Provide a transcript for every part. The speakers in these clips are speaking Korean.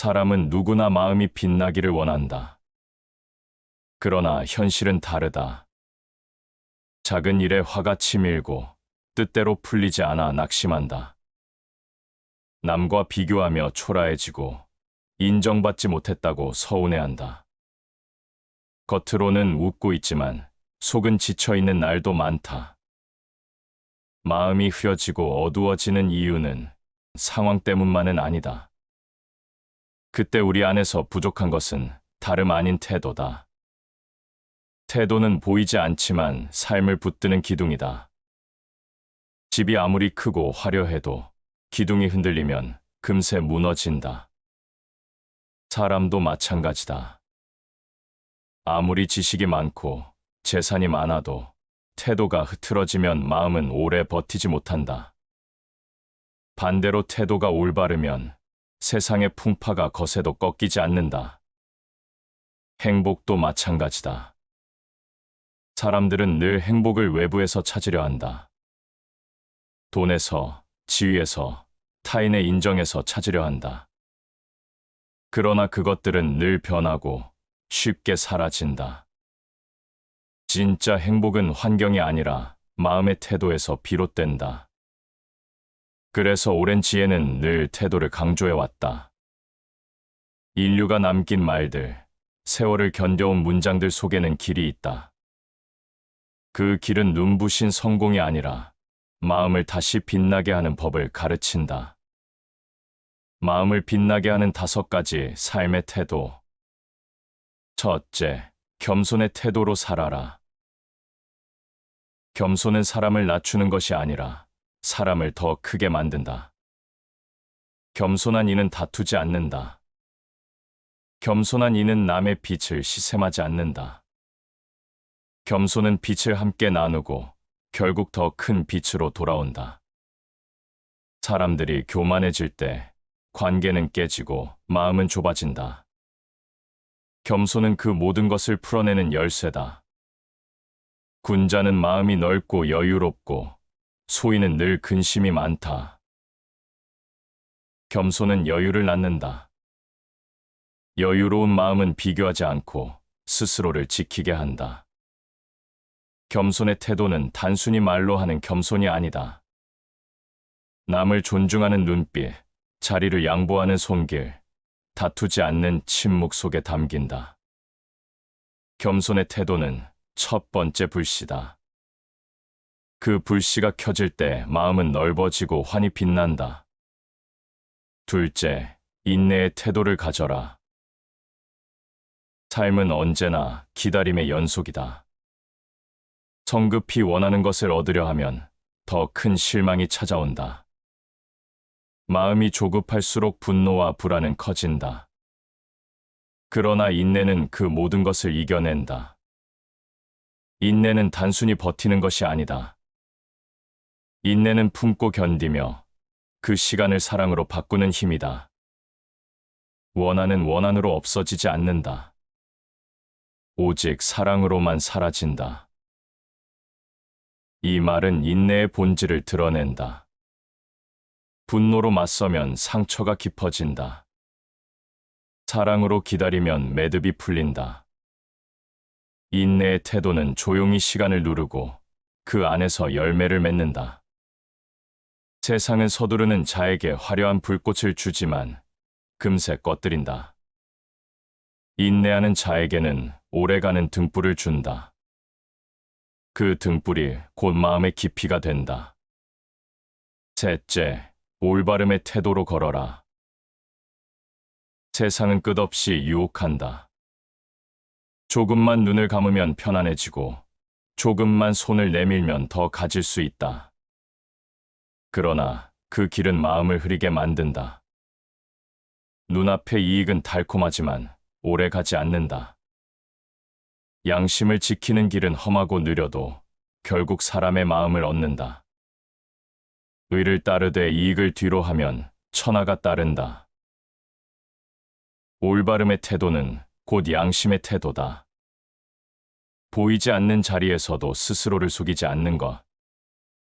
사람은 누구나 마음이 빛나기를 원한다. 그러나 현실은 다르다. 작은 일에 화가 치밀고 뜻대로 풀리지 않아 낙심한다. 남과 비교하며 초라해지고 인정받지 못했다고 서운해한다. 겉으로는 웃고 있지만 속은 지쳐있는 날도 많다. 마음이 흐려지고 어두워지는 이유는 상황 때문만은 아니다. 그때 우리 안에서 부족한 것은 다름 아닌 태도다. 태도는 보이지 않지만 삶을 붙드는 기둥이다. 집이 아무리 크고 화려해도 기둥이 흔들리면 금세 무너진다. 사람도 마찬가지다. 아무리 지식이 많고 재산이 많아도 태도가 흐트러지면 마음은 오래 버티지 못한다. 반대로 태도가 올바르면 세상의 풍파가 거세도 꺾이지 않는다. 행복도 마찬가지다. 사람들은 늘 행복을 외부에서 찾으려 한다. 돈에서, 지위에서, 타인의 인정에서 찾으려 한다. 그러나 그것들은 늘 변하고 쉽게 사라진다. 진짜 행복은 환경이 아니라 마음의 태도에서 비롯된다. 그래서 오랜 지혜는 늘 태도를 강조해왔다. 인류가 남긴 말들, 세월을 견뎌온 문장들 속에는 길이 있다. 그 길은 눈부신 성공이 아니라 마음을 다시 빛나게 하는 법을 가르친다. 마음을 빛나게 하는 5가지 삶의 태도. 첫째, 겸손의 태도로 살아라. 겸손은 사람을 낮추는 것이 아니라 사람을 더 크게 만든다. 겸손한 이는 다투지 않는다. 겸손한 이는 남의 빛을 시샘하지 않는다. 겸손은 빛을 함께 나누고 결국 더 큰 빛으로 돌아온다. 사람들이 교만해질 때 관계는 깨지고 마음은 좁아진다. 겸손은 그 모든 것을 풀어내는 열쇠다. 군자는 마음이 넓고 여유롭고 소인은 늘 근심이 많다. 겸손은 여유를 낳는다. 여유로운 마음은 비교하지 않고 스스로를 지키게 한다. 겸손의 태도는 단순히 말로 하는 겸손이 아니다. 남을 존중하는 눈빛, 자리를 양보하는 손길, 다투지 않는 침묵 속에 담긴다. 겸손의 태도는 첫 번째 불씨다. 그 불씨가 켜질 때 마음은 넓어지고 환히 빛난다. 둘째, 인내의 태도를 가져라. 삶은 언제나 기다림의 연속이다. 성급히 원하는 것을 얻으려 하면 더 큰 실망이 찾아온다. 마음이 조급할수록 분노와 불안은 커진다. 그러나 인내는 그 모든 것을 이겨낸다. 인내는 단순히 버티는 것이 아니다. 인내는 품고 견디며 그 시간을 사랑으로 바꾸는 힘이다. 원한은 원한으로 없어지지 않는다. 오직 사랑으로만 사라진다. 이 말은 인내의 본질을 드러낸다. 분노로 맞서면 상처가 깊어진다. 사랑으로 기다리면 매듭이 풀린다. 인내의 태도는 조용히 시간을 누르고 그 안에서 열매를 맺는다. 세상은 서두르는 자에게 화려한 불꽃을 주지만 금세 꺼뜨린다. 인내하는 자에게는 오래가는 등불을 준다. 그 등불이 곧 마음의 깊이가 된다. 셋째, 올바름의 태도로 걸어라. 세상은 끝없이 유혹한다. 조금만 눈을 감으면 편안해지고 조금만 손을 내밀면 더 가질 수 있다. 그러나 그 길은 마음을 흐리게 만든다. 눈앞의 이익은 달콤하지만 오래 가지 않는다. 양심을 지키는 길은 험하고 느려도 결국 사람의 마음을 얻는다. 의를 따르되 이익을 뒤로 하면 천하가 따른다. 올바름의 태도는 곧 양심의 태도다. 보이지 않는 자리에서도 스스로를 속이지 않는 것.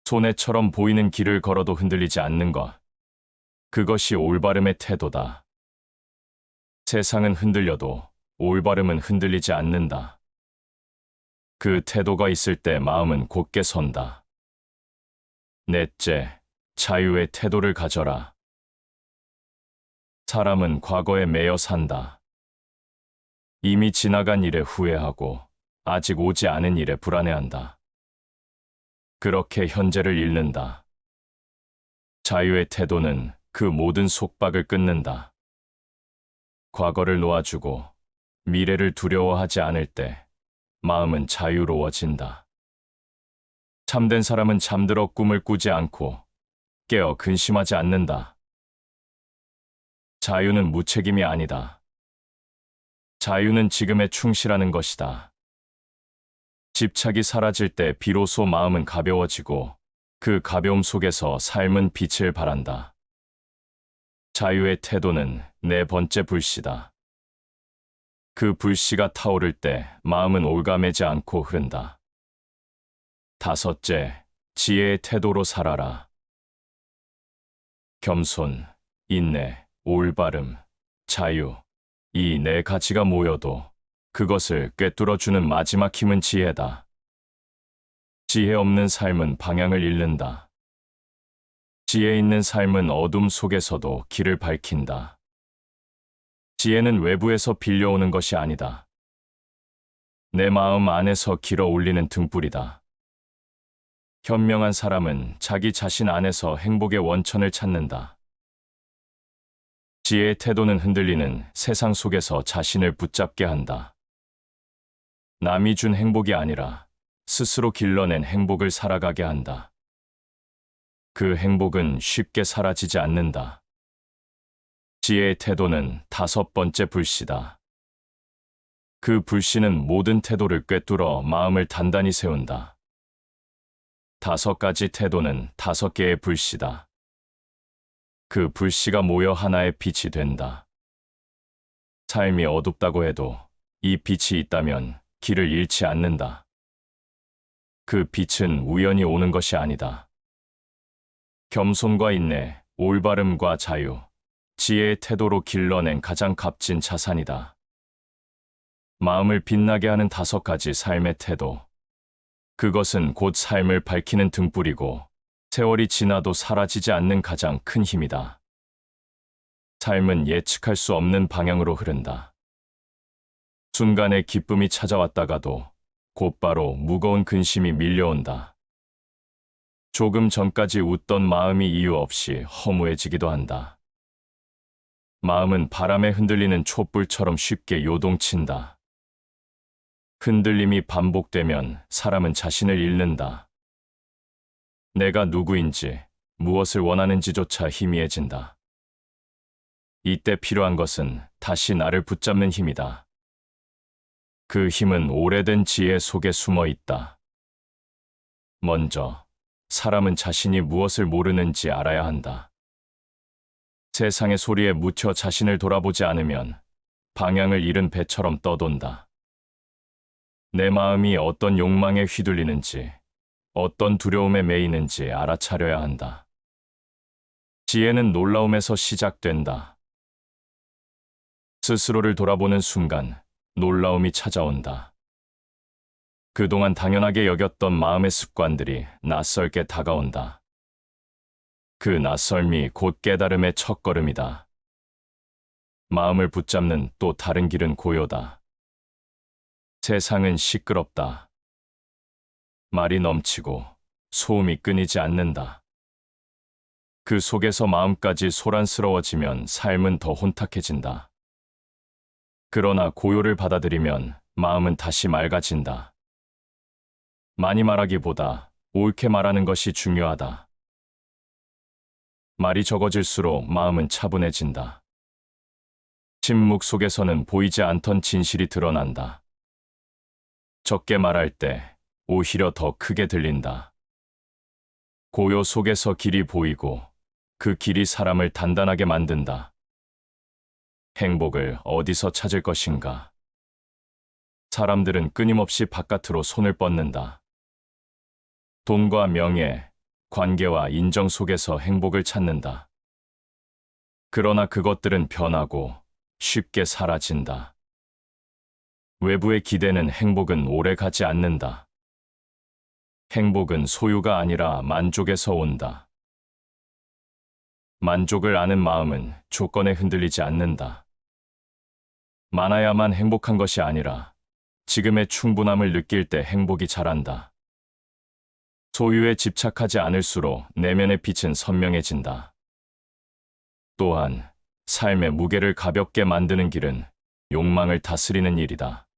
손해처럼 보이는 길을 걸어도 흔들리지 않는 것. 그것이 올바름의 태도다. 세상은 흔들려도 올바름은 흔들리지 않는다. 그 태도가 있을 때 마음은 곧게 선다. 넷째, 자유의 태도를 가져라. 사람은 과거에 매여 산다. 이미 지나간 일에 후회하고 아직 오지 않은 일에 불안해한다. 그렇게 현재를 잃는다. 자유의 태도는 그 모든 속박을 끊는다. 과거를 놓아주고 미래를 두려워하지 않을 때 마음은 자유로워진다. 참된 사람은 잠들어 꿈을 꾸지 않고 깨어 근심하지 않는다. 자유는 무책임이 아니다. 자유는 지금에 충실하는 것이다. 집착이 사라질 때 비로소 마음은 가벼워지고 그 가벼움 속에서 삶은 빛을 발한다. 자유의 태도는 네 번째 불씨다. 그 불씨가 타오를 때 마음은 올가매지 않고 흐른다. 다섯째, 지혜의 태도로 살아라. 겸손, 인내, 올바름, 자유, 이 네 가지가 모여도 그것을 꿰뚫어주는 마지막 힘은 지혜다. 지혜 없는 삶은 방향을 잃는다. 지혜 있는 삶은 어둠 속에서도 길을 밝힌다. 지혜는 외부에서 빌려오는 것이 아니다. 내 마음 안에서 길어 올리는 등불이다. 현명한 사람은 자기 자신 안에서 행복의 원천을 찾는다. 지혜의 태도는 흔들리는 세상 속에서 자신을 붙잡게 한다. 남이 준 행복이 아니라 스스로 길러낸 행복을 살아가게 한다. 그 행복은 쉽게 사라지지 않는다. 지혜의 태도는 다섯 번째 불씨다. 그 불씨는 모든 태도를 꿰뚫어 마음을 단단히 세운다. 다섯 가지 태도는 다섯 개의 불씨다. 그 불씨가 모여 하나의 빛이 된다. 삶이 어둡다고 해도 이 빛이 있다면 길을 잃지 않는다. 그 빛은 우연히 오는 것이 아니다. 겸손과 인내, 올바름과 자유, 지혜의 태도로 길러낸 가장 값진 자산이다. 마음을 빛나게 하는 다섯 가지 삶의 태도. 그것은 곧 삶을 밝히는 등불이고 세월이 지나도 사라지지 않는 가장 큰 힘이다. 삶은 예측할 수 없는 방향으로 흐른다. 순간에 기쁨이 찾아왔다가도 곧바로 무거운 근심이 밀려온다. 조금 전까지 웃던 마음이 이유 없이 허무해지기도 한다. 마음은 바람에 흔들리는 촛불처럼 쉽게 요동친다. 흔들림이 반복되면 사람은 자신을 잃는다. 내가 누구인지, 무엇을 원하는지조차 희미해진다. 이때 필요한 것은 다시 나를 붙잡는 힘이다. 그 힘은 오래된 지혜 속에 숨어 있다. 먼저, 사람은 자신이 무엇을 모르는지 알아야 한다. 세상의 소리에 묻혀 자신을 돌아보지 않으면 방향을 잃은 배처럼 떠돈다. 내 마음이 어떤 욕망에 휘둘리는지, 어떤 두려움에 매이는지 알아차려야 한다. 지혜는 놀라움에서 시작된다. 스스로를 돌아보는 순간 놀라움이 찾아온다. 그동안 당연하게 여겼던 마음의 습관들이 낯설게 다가온다. 그 낯설미 곧 깨달음의 첫걸음이다. 마음을 붙잡는 또 다른 길은 고요다. 세상은 시끄럽다. 말이 넘치고 소음이 끊이지 않는다. 그 속에서 마음까지 소란스러워지면 삶은 더 혼탁해진다. 그러나 고요를 받아들이면 마음은 다시 맑아진다. 많이 말하기보다 옳게 말하는 것이 중요하다. 말이 적어질수록 마음은 차분해진다. 침묵 속에서는 보이지 않던 진실이 드러난다. 적게 말할 때 오히려 더 크게 들린다. 고요 속에서 길이 보이고 그 길이 사람을 단단하게 만든다. 행복을 어디서 찾을 것인가? 사람들은 끊임없이 바깥으로 손을 뻗는다. 돈과 명예, 관계와 인정 속에서 행복을 찾는다. 그러나 그것들은 변하고 쉽게 사라진다. 외부의 기대는 행복은 오래 가지 않는다. 행복은 소유가 아니라 만족에서 온다. 만족을 아는 마음은 조건에 흔들리지 않는다. 많아야만 행복한 것이 아니라 지금의 충분함을 느낄 때 행복이 자란다. 소유에 집착하지 않을수록 내면의 빛은 선명해진다. 또한 삶의 무게를 가볍게 만드는 길은 욕망을 다스리는 일이다.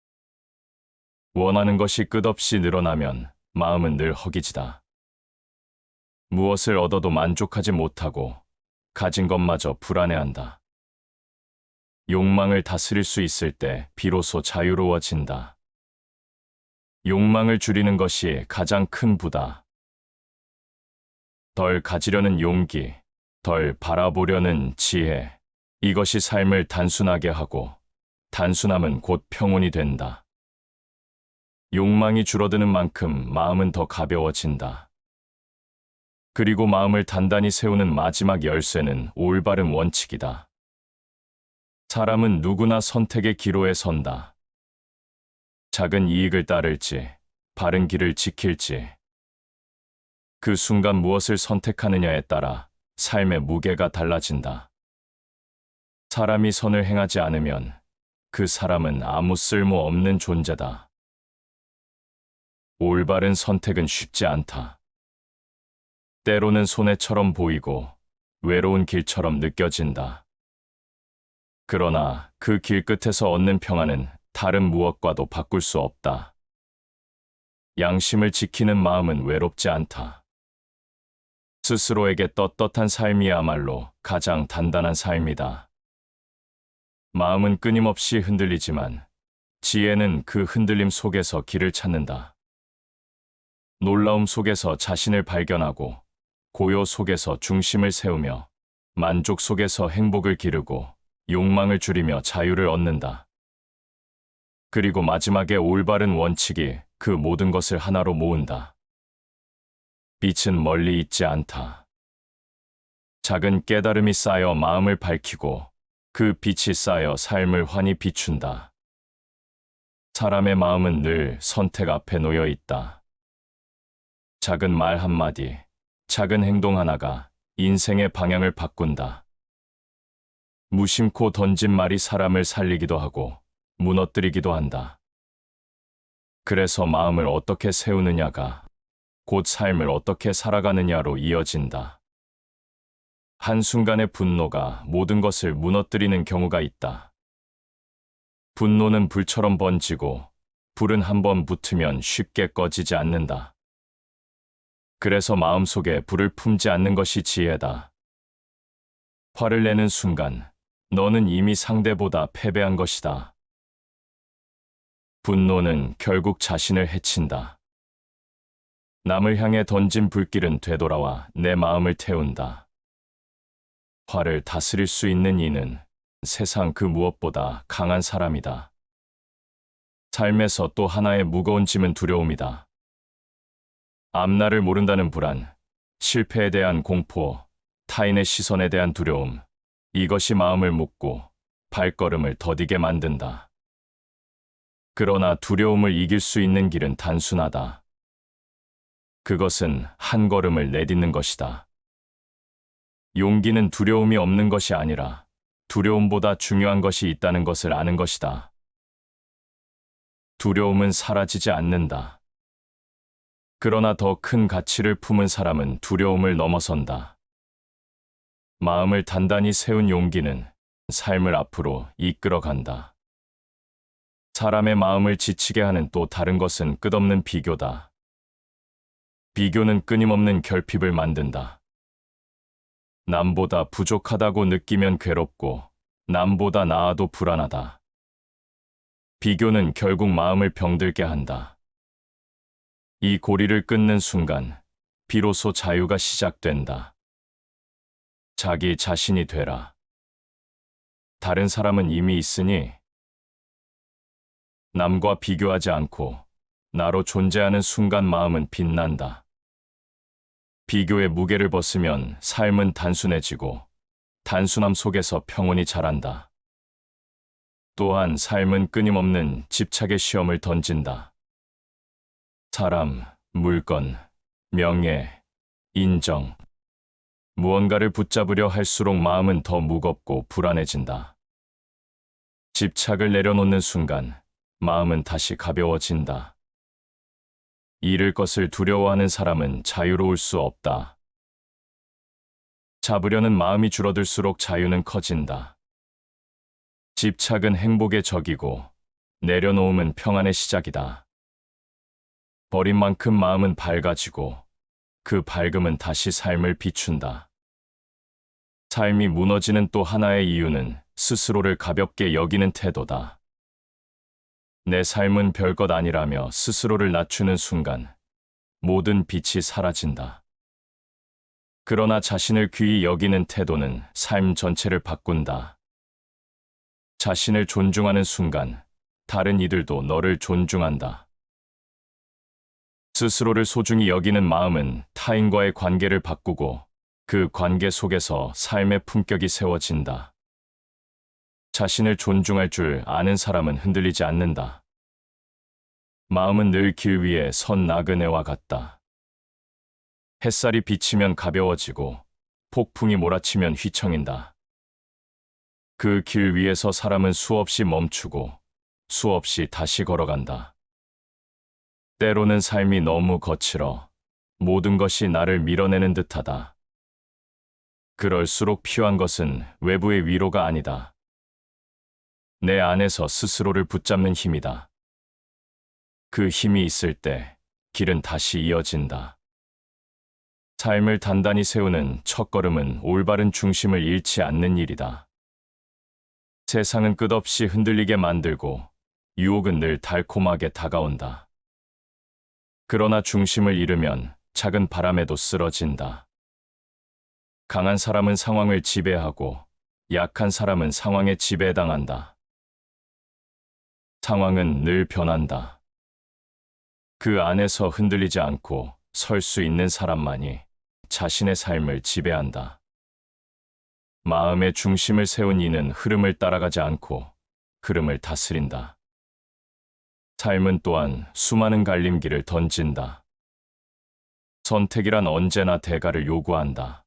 원하는 것이 끝없이 늘어나면 마음은 늘 허기지다. 무엇을 얻어도 만족하지 못하고 가진 것마저 불안해한다. 욕망을 다스릴 수 있을 때 비로소 자유로워진다. 욕망을 줄이는 것이 가장 큰 부다. 덜 가지려는 용기, 덜 바라보려는 지혜, 이것이 삶을 단순하게 하고 단순함은 곧 평온이 된다. 욕망이 줄어드는 만큼 마음은 더 가벼워진다. 그리고 마음을 단단히 세우는 마지막 열쇠는 올바른 원칙이다. 사람은 누구나 선택의 기로에 선다. 작은 이익을 따를지, 바른 길을 지킬지. 그 순간 무엇을 선택하느냐에 따라 삶의 무게가 달라진다. 사람이 선을 행하지 않으면 그 사람은 아무 쓸모 없는 존재다. 올바른 선택은 쉽지 않다. 때로는 손해처럼 보이고 외로운 길처럼 느껴진다. 그러나 그 길 끝에서 얻는 평안은 다른 무엇과도 바꿀 수 없다. 양심을 지키는 마음은 외롭지 않다. 스스로에게 떳떳한 삶이야말로 가장 단단한 삶이다. 마음은 끊임없이 흔들리지만 지혜는 그 흔들림 속에서 길을 찾는다. 놀라움 속에서 자신을 발견하고 고요 속에서 중심을 세우며 만족 속에서 행복을 기르고 욕망을 줄이며 자유를 얻는다. 그리고 마지막에 올바른 원칙이 그 모든 것을 하나로 모은다. 빛은 멀리 있지 않다. 작은 깨달음이 쌓여 마음을 밝히고 그 빛이 쌓여 삶을 환히 비춘다. 사람의 마음은 늘 선택 앞에 놓여 있다. 작은 말 한마디, 작은 행동 하나가 인생의 방향을 바꾼다. 무심코 던진 말이 사람을 살리기도 하고 무너뜨리기도 한다. 그래서 마음을 어떻게 세우느냐가 곧 삶을 어떻게 살아가느냐로 이어진다. 한순간의 분노가 모든 것을 무너뜨리는 경우가 있다. 분노는 불처럼 번지고 불은 한번 붙으면 쉽게 꺼지지 않는다. 그래서 마음속에 불을 품지 않는 것이 지혜다. 화를 내는 순간 너는 이미 상대보다 패배한 것이다. 분노는 결국 자신을 해친다. 남을 향해 던진 불길은 되돌아와 내 마음을 태운다. 화를 다스릴 수 있는 이는 세상 그 무엇보다 강한 사람이다. 삶에서 또 하나의 무거운 짐은 두려움이다. 앞날을 모른다는 불안, 실패에 대한 공포, 타인의 시선에 대한 두려움, 이것이 마음을 묶고 발걸음을 더디게 만든다. 그러나 두려움을 이길 수 있는 길은 단순하다. 그것은 한 걸음을 내딛는 것이다. 용기는 두려움이 없는 것이 아니라 두려움보다 중요한 것이 있다는 것을 아는 것이다. 두려움은 사라지지 않는다. 그러나 더 큰 가치를 품은 사람은 두려움을 넘어선다. 마음을 단단히 세운 용기는 삶을 앞으로 이끌어간다. 사람의 마음을 지치게 하는 또 다른 것은 끝없는 비교다. 비교는 끊임없는 결핍을 만든다. 남보다 부족하다고 느끼면 괴롭고 남보다 나아도 불안하다. 비교는 결국 마음을 병들게 한다. 이 고리를 끊는 순간 비로소 자유가 시작된다. 자기 자신이 되라. 다른 사람은 이미 있으니 남과 비교하지 않고 나로 존재하는 순간 마음은 빛난다. 비교의 무게를 벗으면 삶은 단순해지고 단순함 속에서 평온이 자란다. 또한 삶은 끊임없는 집착의 시험을 던진다. 사람, 물건, 명예, 인정. 무언가를 붙잡으려 할수록 마음은 더 무겁고 불안해진다. 집착을 내려놓는 순간 마음은 다시 가벼워진다. 잃을 것을 두려워하는 사람은 자유로울 수 없다. 잡으려는 마음이 줄어들수록 자유는 커진다. 집착은 행복의 적이고 내려놓음은 평안의 시작이다. 버린 만큼 마음은 밝아지고 그 밝음은 다시 삶을 비춘다. 삶이 무너지는 또 하나의 이유는 스스로를 가볍게 여기는 태도다. 내 삶은 별것 아니라며 스스로를 낮추는 순간 모든 빛이 사라진다. 그러나 자신을 귀히 여기는 태도는 삶 전체를 바꾼다. 자신을 존중하는 순간 다른 이들도 너를 존중한다. 스스로를 소중히 여기는 마음은 타인과의 관계를 바꾸고 그 관계 속에서 삶의 품격이 세워진다. 자신을 존중할 줄 아는 사람은 흔들리지 않는다. 마음은 늘 길 위에 선 나그네와 같다. 햇살이 비치면 가벼워지고 폭풍이 몰아치면 휘청인다. 그 길 위에서 사람은 수없이 멈추고 수없이 다시 걸어간다. 때로는 삶이 너무 거칠어 모든 것이 나를 밀어내는 듯하다. 그럴수록 필요한 것은 외부의 위로가 아니다. 내 안에서 스스로를 붙잡는 힘이다. 그 힘이 있을 때 길은 다시 이어진다. 삶을 단단히 세우는 첫걸음은 올바른 중심을 잃지 않는 일이다. 세상은 끝없이 흔들리게 만들고 유혹은 늘 달콤하게 다가온다. 그러나 중심을 잃으면 작은 바람에도 쓰러진다. 강한 사람은 상황을 지배하고 약한 사람은 상황에 지배당한다. 상황은 늘 변한다. 그 안에서 흔들리지 않고 설 수 있는 사람만이 자신의 삶을 지배한다. 마음의 중심을 세운 이는 흐름을 따라가지 않고 흐름을 다스린다. 삶은 또한 수많은 갈림길을 던진다. 선택이란 언제나 대가를 요구한다.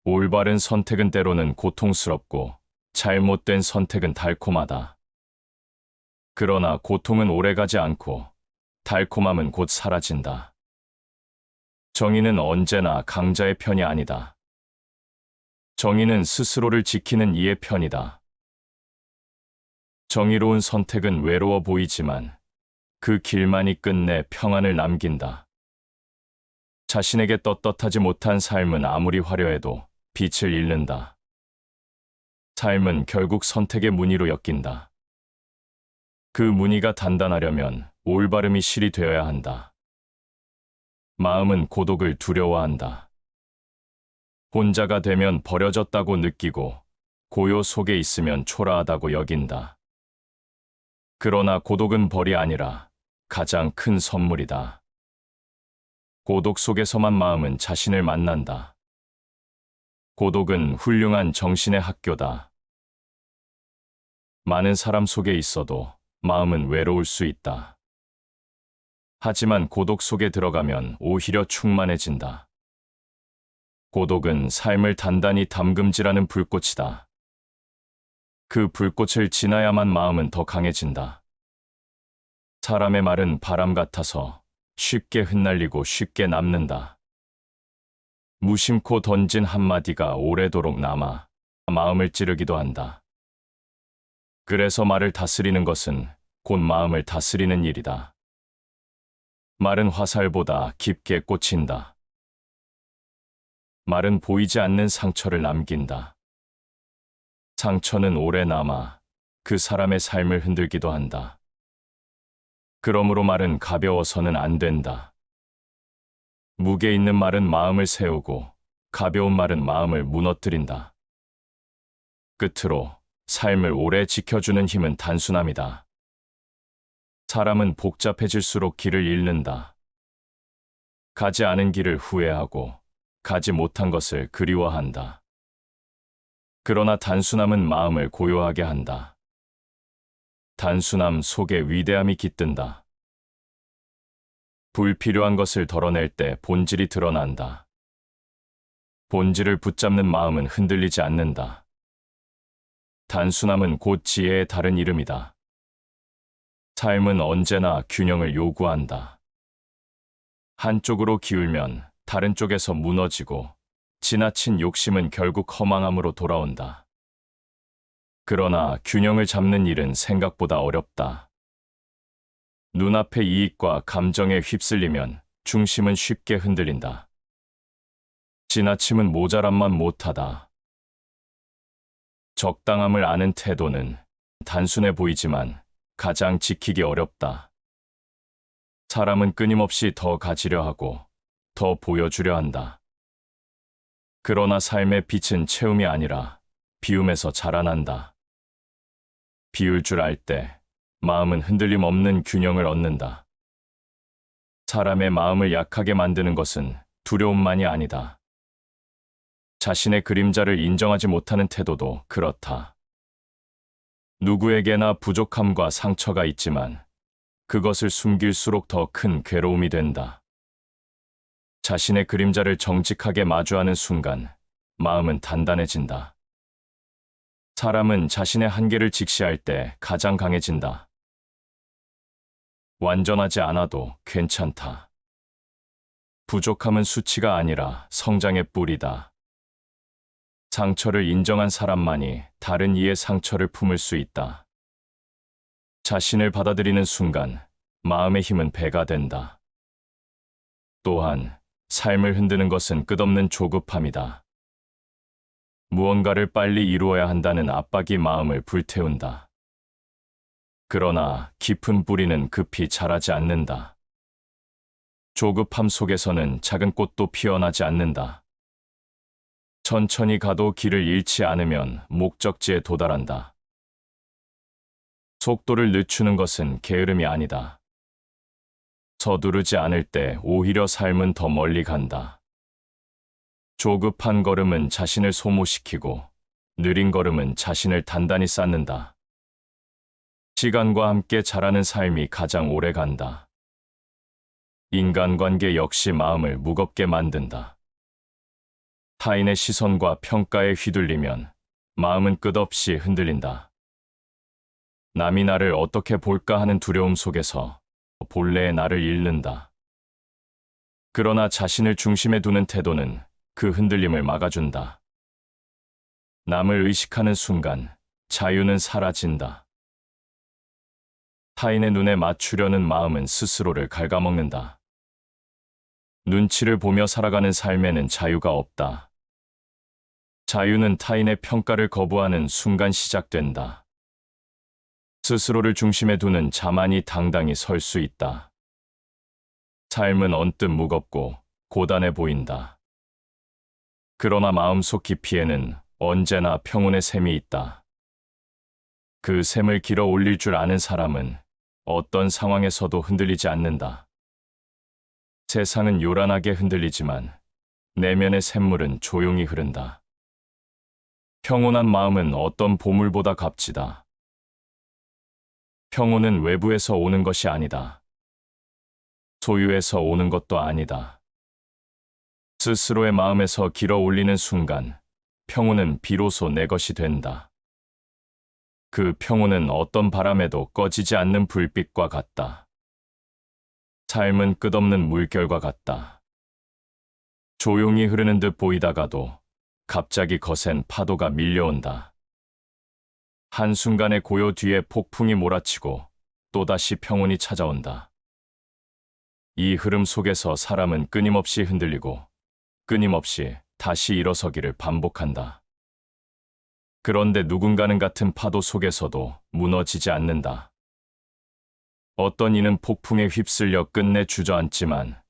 올바른 선택은 때로는 고통스럽고 잘못된 선택은 달콤하다. 그러나 고통은 오래가지 않고 달콤함은 곧 사라진다. 정의는 언제나 강자의 편이 아니다. 정의는 스스로를 지키는 이의 편이다. 정의로운 선택은 외로워 보이지만 그 길만이 끝내 평안을 남긴다. 자신에게 떳떳하지 못한 삶은 아무리 화려해도 빛을 잃는다. 삶은 결국 선택의 무늬로 엮인다. 그 무늬가 단단하려면 올바름이 실이 되어야 한다. 마음은 고독을 두려워한다. 혼자가 되면 버려졌다고 느끼고 고요 속에 있으면 초라하다고 여긴다. 그러나 고독은 벌이 아니라 가장 큰 선물이다. 고독 속에서만 마음은 자신을 만난다. 고독은 훌륭한 정신의 학교다. 많은 사람 속에 있어도 마음은 외로울 수 있다. 하지만 고독 속에 들어가면 오히려 충만해진다. 고독은 삶을 단단히 담금질하는 불꽃이다. 그 불꽃을 지나야만 마음은 더 강해진다. 사람의 말은 바람 같아서 쉽게 흩날리고 쉽게 남는다. 무심코 던진 한마디가 오래도록 남아 마음을 찌르기도 한다. 그래서 말을 다스리는 것은 곧 마음을 다스리는 일이다. 말은 화살보다 깊게 꽂힌다. 말은 보이지 않는 상처를 남긴다. 상처는 오래 남아 그 사람의 삶을 흔들기도 한다. 그러므로 말은 가벼워서는 안 된다. 무게 있는 말은 마음을 세우고 가벼운 말은 마음을 무너뜨린다. 끝으로 삶을 오래 지켜주는 힘은 단순함이다. 사람은 복잡해질수록 길을 잃는다. 가지 않은 길을 후회하고 가지 못한 것을 그리워한다. 그러나 단순함은 마음을 고요하게 한다. 단순함 속에 위대함이 깃든다. 불필요한 것을 덜어낼 때 본질이 드러난다. 본질을 붙잡는 마음은 흔들리지 않는다. 단순함은 곧 지혜의 다른 이름이다. 삶은 언제나 균형을 요구한다. 한쪽으로 기울면 다른 쪽에서 무너지고 지나친 욕심은 결국 허망함으로 돌아온다. 그러나 균형을 잡는 일은 생각보다 어렵다. 눈앞의 이익과 감정에 휩쓸리면 중심은 쉽게 흔들린다. 지나침은 모자람만 못하다. 적당함을 아는 태도는 단순해 보이지만 가장 지키기 어렵다. 사람은 끊임없이 더 가지려 하고 더 보여주려 한다. 그러나 삶의 빛은 채움이 아니라 비움에서 자라난다. 비울 줄 알 때 마음은 흔들림 없는 균형을 얻는다. 사람의 마음을 약하게 만드는 것은 두려움만이 아니다. 자신의 그림자를 인정하지 못하는 태도도 그렇다. 누구에게나 부족함과 상처가 있지만 그것을 숨길수록 더 큰 괴로움이 된다. 자신의 그림자를 정직하게 마주하는 순간 마음은 단단해진다. 사람은 자신의 한계를 직시할 때 가장 강해진다. 완전하지 않아도 괜찮다. 부족함은 수치가 아니라 성장의 뿌리다. 상처를 인정한 사람만이 다른 이의 상처를 품을 수 있다. 자신을 받아들이는 순간 마음의 힘은 배가 된다. 또한 삶을 흔드는 것은 끝없는 조급함이다. 무언가를 빨리 이루어야 한다는 압박이 마음을 불태운다. 그러나 깊은 뿌리는 급히 자라지 않는다. 조급함 속에서는 작은 꽃도 피어나지 않는다. 천천히 가도 길을 잃지 않으면 목적지에 도달한다. 속도를 늦추는 것은 게으름이 아니다. 서두르지 않을 때 오히려 삶은 더 멀리 간다. 조급한 걸음은 자신을 소모시키고 느린 걸음은 자신을 단단히 쌓는다. 시간과 함께 자라는 삶이 가장 오래 간다. 인간관계 역시 마음을 무겁게 만든다. 타인의 시선과 평가에 휘둘리면 마음은 끝없이 흔들린다. 남이 나를 어떻게 볼까 하는 두려움 속에서 본래의 나를 잃는다. 그러나 자신을 중심에 두는 태도는 그 흔들림을 막아준다. 남을 의식하는 순간 자유는 사라진다. 타인의 눈에 맞추려는 마음은 스스로를 갉아먹는다. 눈치를 보며 살아가는 삶에는 자유가 없다. 자유는 타인의 평가를 거부하는 순간 시작된다. 스스로를 중심에 두는 자만이 당당히 설 수 있다. 삶은 언뜻 무겁고 고단해 보인다. 그러나 마음속 깊이에는 언제나 평온의 샘이 있다. 그 샘을 길어 올릴 줄 아는 사람은 어떤 상황에서도 흔들리지 않는다. 세상은 요란하게 흔들리지만 내면의 샘물은 조용히 흐른다. 평온한 마음은 어떤 보물보다 값지다. 평온은 외부에서 오는 것이 아니다. 소유에서 오는 것도 아니다. 스스로의 마음에서 길어 올리는 순간 평온은 비로소 내 것이 된다. 그 평온은 어떤 바람에도 꺼지지 않는 불빛과 같다. 삶은 끝없는 물결과 같다. 조용히 흐르는 듯 보이다가도 갑자기 거센 파도가 밀려온다. 한순간의 고요 뒤에 폭풍이 몰아치고 또다시 평온이 찾아온다. 이 흐름 속에서 사람은 끊임없이 흔들리고 끊임없이 다시 일어서기를 반복한다. 그런데 누군가는 같은 파도 속에서도 무너지지 않는다. 어떤 이는 폭풍에 휩쓸려 끝내 주저앉지만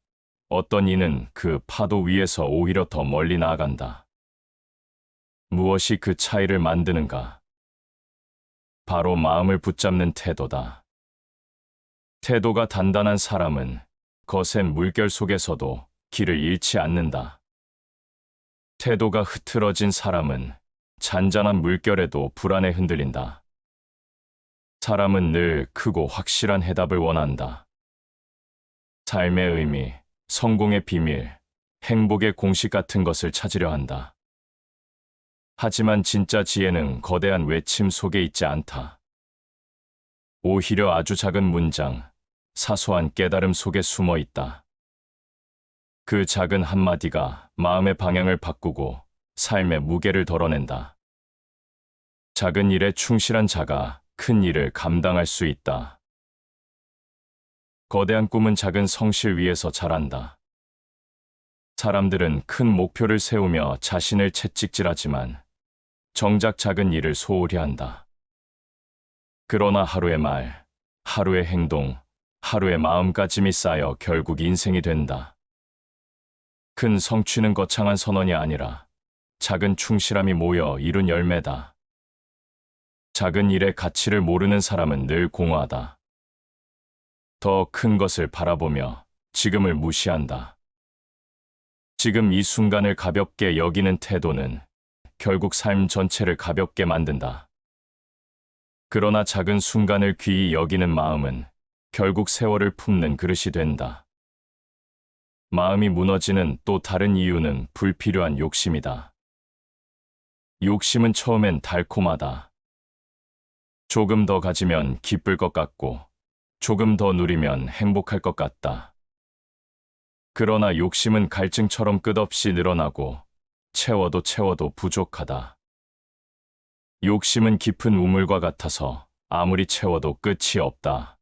어떤 이는 그 파도 위에서 오히려 더 멀리 나아간다. 무엇이 그 차이를 만드는가? 바로 마음을 붙잡는 태도다. 태도가 단단한 사람은 거센 물결 속에서도 길을 잃지 않는다. 태도가 흐트러진 사람은 잔잔한 물결에도 불안에 흔들린다. 사람은 늘 크고 확실한 해답을 원한다. 삶의 의미, 성공의 비밀, 행복의 공식 같은 것을 찾으려 한다. 하지만 진짜 지혜는 거대한 외침 속에 있지 않다. 오히려 아주 작은 문장, 사소한 깨달음 속에 숨어 있다. 그 작은 한마디가 마음의 방향을 바꾸고 삶의 무게를 덜어낸다. 작은 일에 충실한 자가 큰 일을 감당할 수 있다. 거대한 꿈은 작은 성실 위에서 자란다. 사람들은 큰 목표를 세우며 자신을 채찍질하지만 정작 작은 일을 소홀히 한다. 그러나 하루의 말, 하루의 행동, 하루의 마음가짐이 쌓여 결국 인생이 된다. 큰 성취는 거창한 선언이 아니라 작은 충실함이 모여 이룬 열매다. 작은 일의 가치를 모르는 사람은 늘 공허하다. 더 큰 것을 바라보며 지금을 무시한다. 지금 이 순간을 가볍게 여기는 태도는 결국 삶 전체를 가볍게 만든다. 그러나 작은 순간을 귀히 여기는 마음은 결국 세월을 품는 그릇이 된다. 마음이 무너지는 또 다른 이유는 불필요한 욕심이다. 욕심은 처음엔 달콤하다. 조금 더 가지면 기쁠 것 같고, 조금 더 누리면 행복할 것 같다. 그러나 욕심은 갈증처럼 끝없이 늘어나고, 채워도 채워도 부족하다. 욕심은 깊은 우물과 같아서 아무리 채워도 끝이 없다.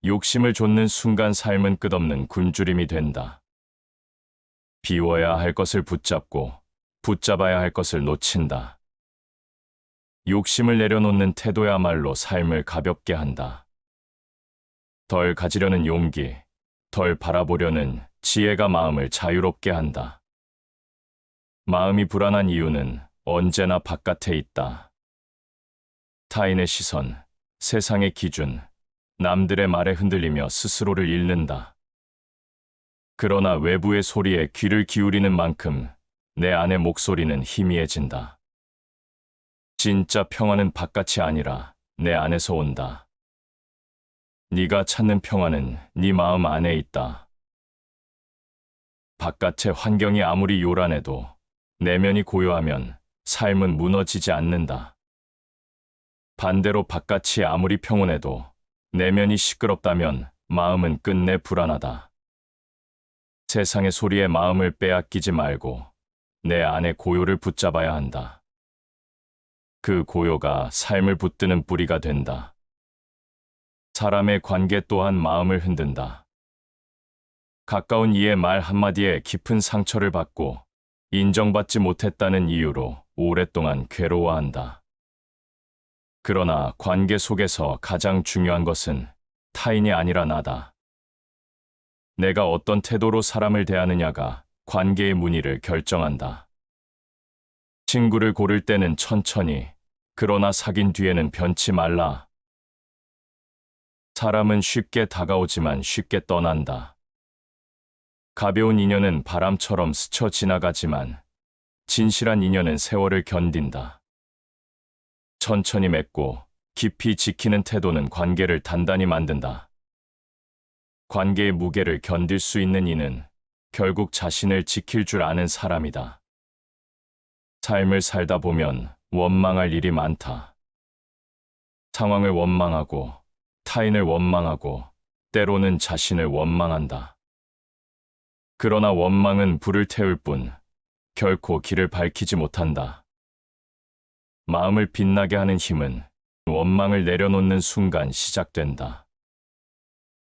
욕심을 좇는 순간 삶은 끝없는 굶주림이 된다. 비워야 할 것을 붙잡고 붙잡아야 할 것을 놓친다. 욕심을 내려놓는 태도야말로 삶을 가볍게 한다. 덜 가지려는 용기, 덜 바라보려는 지혜가 마음을 자유롭게 한다. 마음이 불안한 이유는 언제나 바깥에 있다. 타인의 시선, 세상의 기준, 남들의 말에 흔들리며 스스로를 잃는다. 그러나 외부의 소리에 귀를 기울이는 만큼 내 안의 목소리는 희미해진다. 진짜 평화는 바깥이 아니라 내 안에서 온다. 네가 찾는 평화는 네 마음 안에 있다. 바깥의 환경이 아무리 요란해도 내면이 고요하면 삶은 무너지지 않는다. 반대로 바깥이 아무리 평온해도 내면이 시끄럽다면 마음은 끝내 불안하다. 세상의 소리에 마음을 빼앗기지 말고 내 안의 고요를 붙잡아야 한다. 그 고요가 삶을 붙드는 뿌리가 된다. 사람의 관계 또한 마음을 흔든다. 가까운 이의 말 한마디에 깊은 상처를 받고 인정받지 못했다는 이유로 오랫동안 괴로워한다. 그러나 관계 속에서 가장 중요한 것은 타인이 아니라 나다. 내가 어떤 태도로 사람을 대하느냐가 관계의 문의를 결정한다. 친구를 고를 때는 천천히, 그러나 사귄 뒤에는 변치 말라. 사람은 쉽게 다가오지만 쉽게 떠난다. 가벼운 인연은 바람처럼 스쳐 지나가지만 진실한 인연은 세월을 견딘다. 천천히 맺고 깊이 지키는 태도는 관계를 단단히 만든다. 관계의 무게를 견딜 수 있는 이는 결국 자신을 지킬 줄 아는 사람이다. 삶을 살다 보면 원망할 일이 많다. 상황을 원망하고, 타인을 원망하고, 때로는 자신을 원망한다. 그러나 원망은 불을 태울 뿐 결코 길을 밝히지 못한다. 마음을 빛나게 하는 힘은 원망을 내려놓는 순간 시작된다.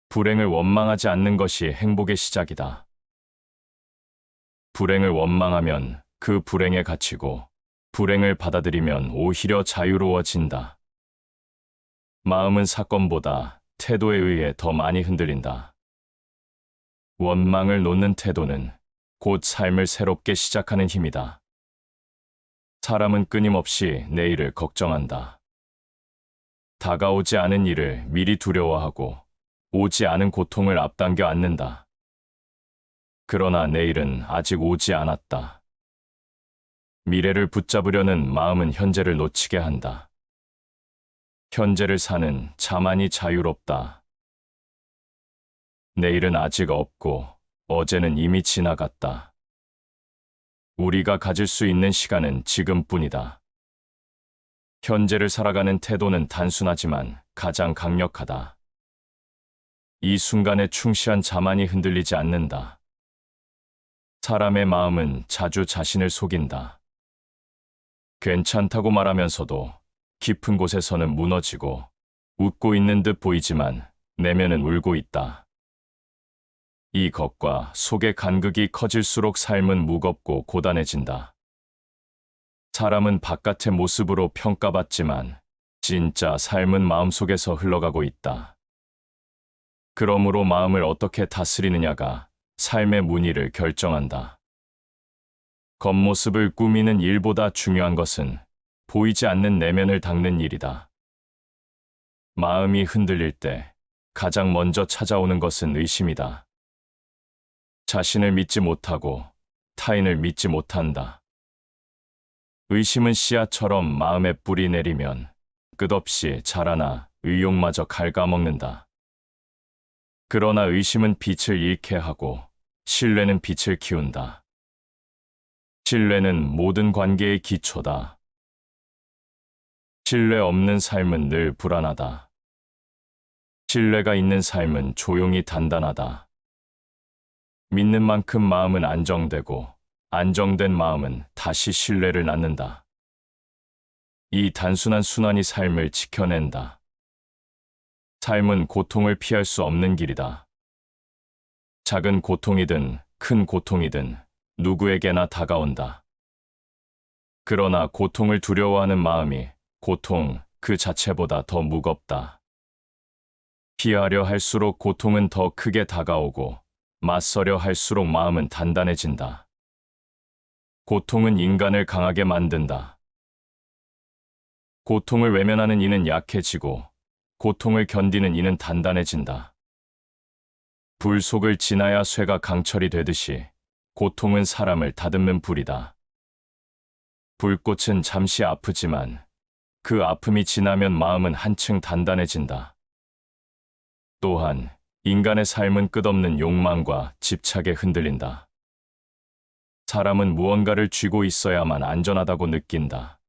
불행을 원망하지 않는 것이 행복의 시작이다. 불행을 원망하면 그 불행에 갇히고, 불행을 받아들이면 오히려 자유로워진다. 마음은 사건보다 태도에 의해 더 많이 흔들린다. 원망을 놓는 태도는 곧 삶을 새롭게 시작하는 힘이다. 사람은 끊임없이 내일을 걱정한다. 다가오지 않은 일을 미리 두려워하고 오지 않은 고통을 앞당겨 안는다. 그러나 내일은 아직 오지 않았다. 미래를 붙잡으려는 마음은 현재를 놓치게 한다. 현재를 사는 자만이 자유롭다. 내일은 아직 없고 어제는 이미 지나갔다. 우리가 가질 수 있는 시간은 지금뿐이다. 현재를 살아가는 태도는 단순하지만 가장 강력하다. 이 순간에 충실한 자만이 흔들리지 않는다. 사람의 마음은 자주 자신을 속인다. 괜찮다고 말하면서도 깊은 곳에서는 무너지고 웃고 있는 듯 보이지만 내면은 울고 있다. 이 겉과 속의 간극이 커질수록 삶은 무겁고 고단해진다. 사람은 바깥의 모습으로 평가받지만 진짜 삶은 마음속에서 흘러가고 있다. 그러므로 마음을 어떻게 다스리느냐가 삶의 문의를 결정한다. 겉모습을 꾸미는 일보다 중요한 것은 보이지 않는 내면을 닦는 일이다. 마음이 흔들릴 때 가장 먼저 찾아오는 것은 의심이다. 자신을 믿지 못하고 타인을 믿지 못한다. 의심은 씨앗처럼 마음에 뿌리 내리면 끝없이 자라나 의욕마저 갉아먹는다. 그러나 의심은 빛을 잃게 하고 신뢰는 빛을 키운다. 신뢰는 모든 관계의 기초다. 신뢰 없는 삶은 늘 불안하다. 신뢰가 있는 삶은 조용히 단단하다. 믿는 만큼 마음은 안정되고 안정된 마음은 다시 신뢰를 낳는다. 이 단순한 순환이 삶을 지켜낸다. 삶은 고통을 피할 수 없는 길이다. 작은 고통이든 큰 고통이든 누구에게나 다가온다. 그러나 고통을 두려워하는 마음이 고통 그 자체보다 더 무겁다. 피하려 할수록 고통은 더 크게 다가오고 맞서려 할수록 마음은 단단해진다. 고통은 인간을 강하게 만든다. 고통을 외면하는 이는 약해지고 고통을 견디는 이는 단단해진다. 불 속을 지나야 쇠가 강철이 되듯이 고통은 사람을 다듬는 불이다. 불꽃은 잠시 아프지만 그 아픔이 지나면 마음은 한층 단단해진다. 또한 인간의 삶은 끝없는 욕망과 집착에 흔들린다. 사람은 무언가를 쥐고 있어야만 안전하다고 느낀다.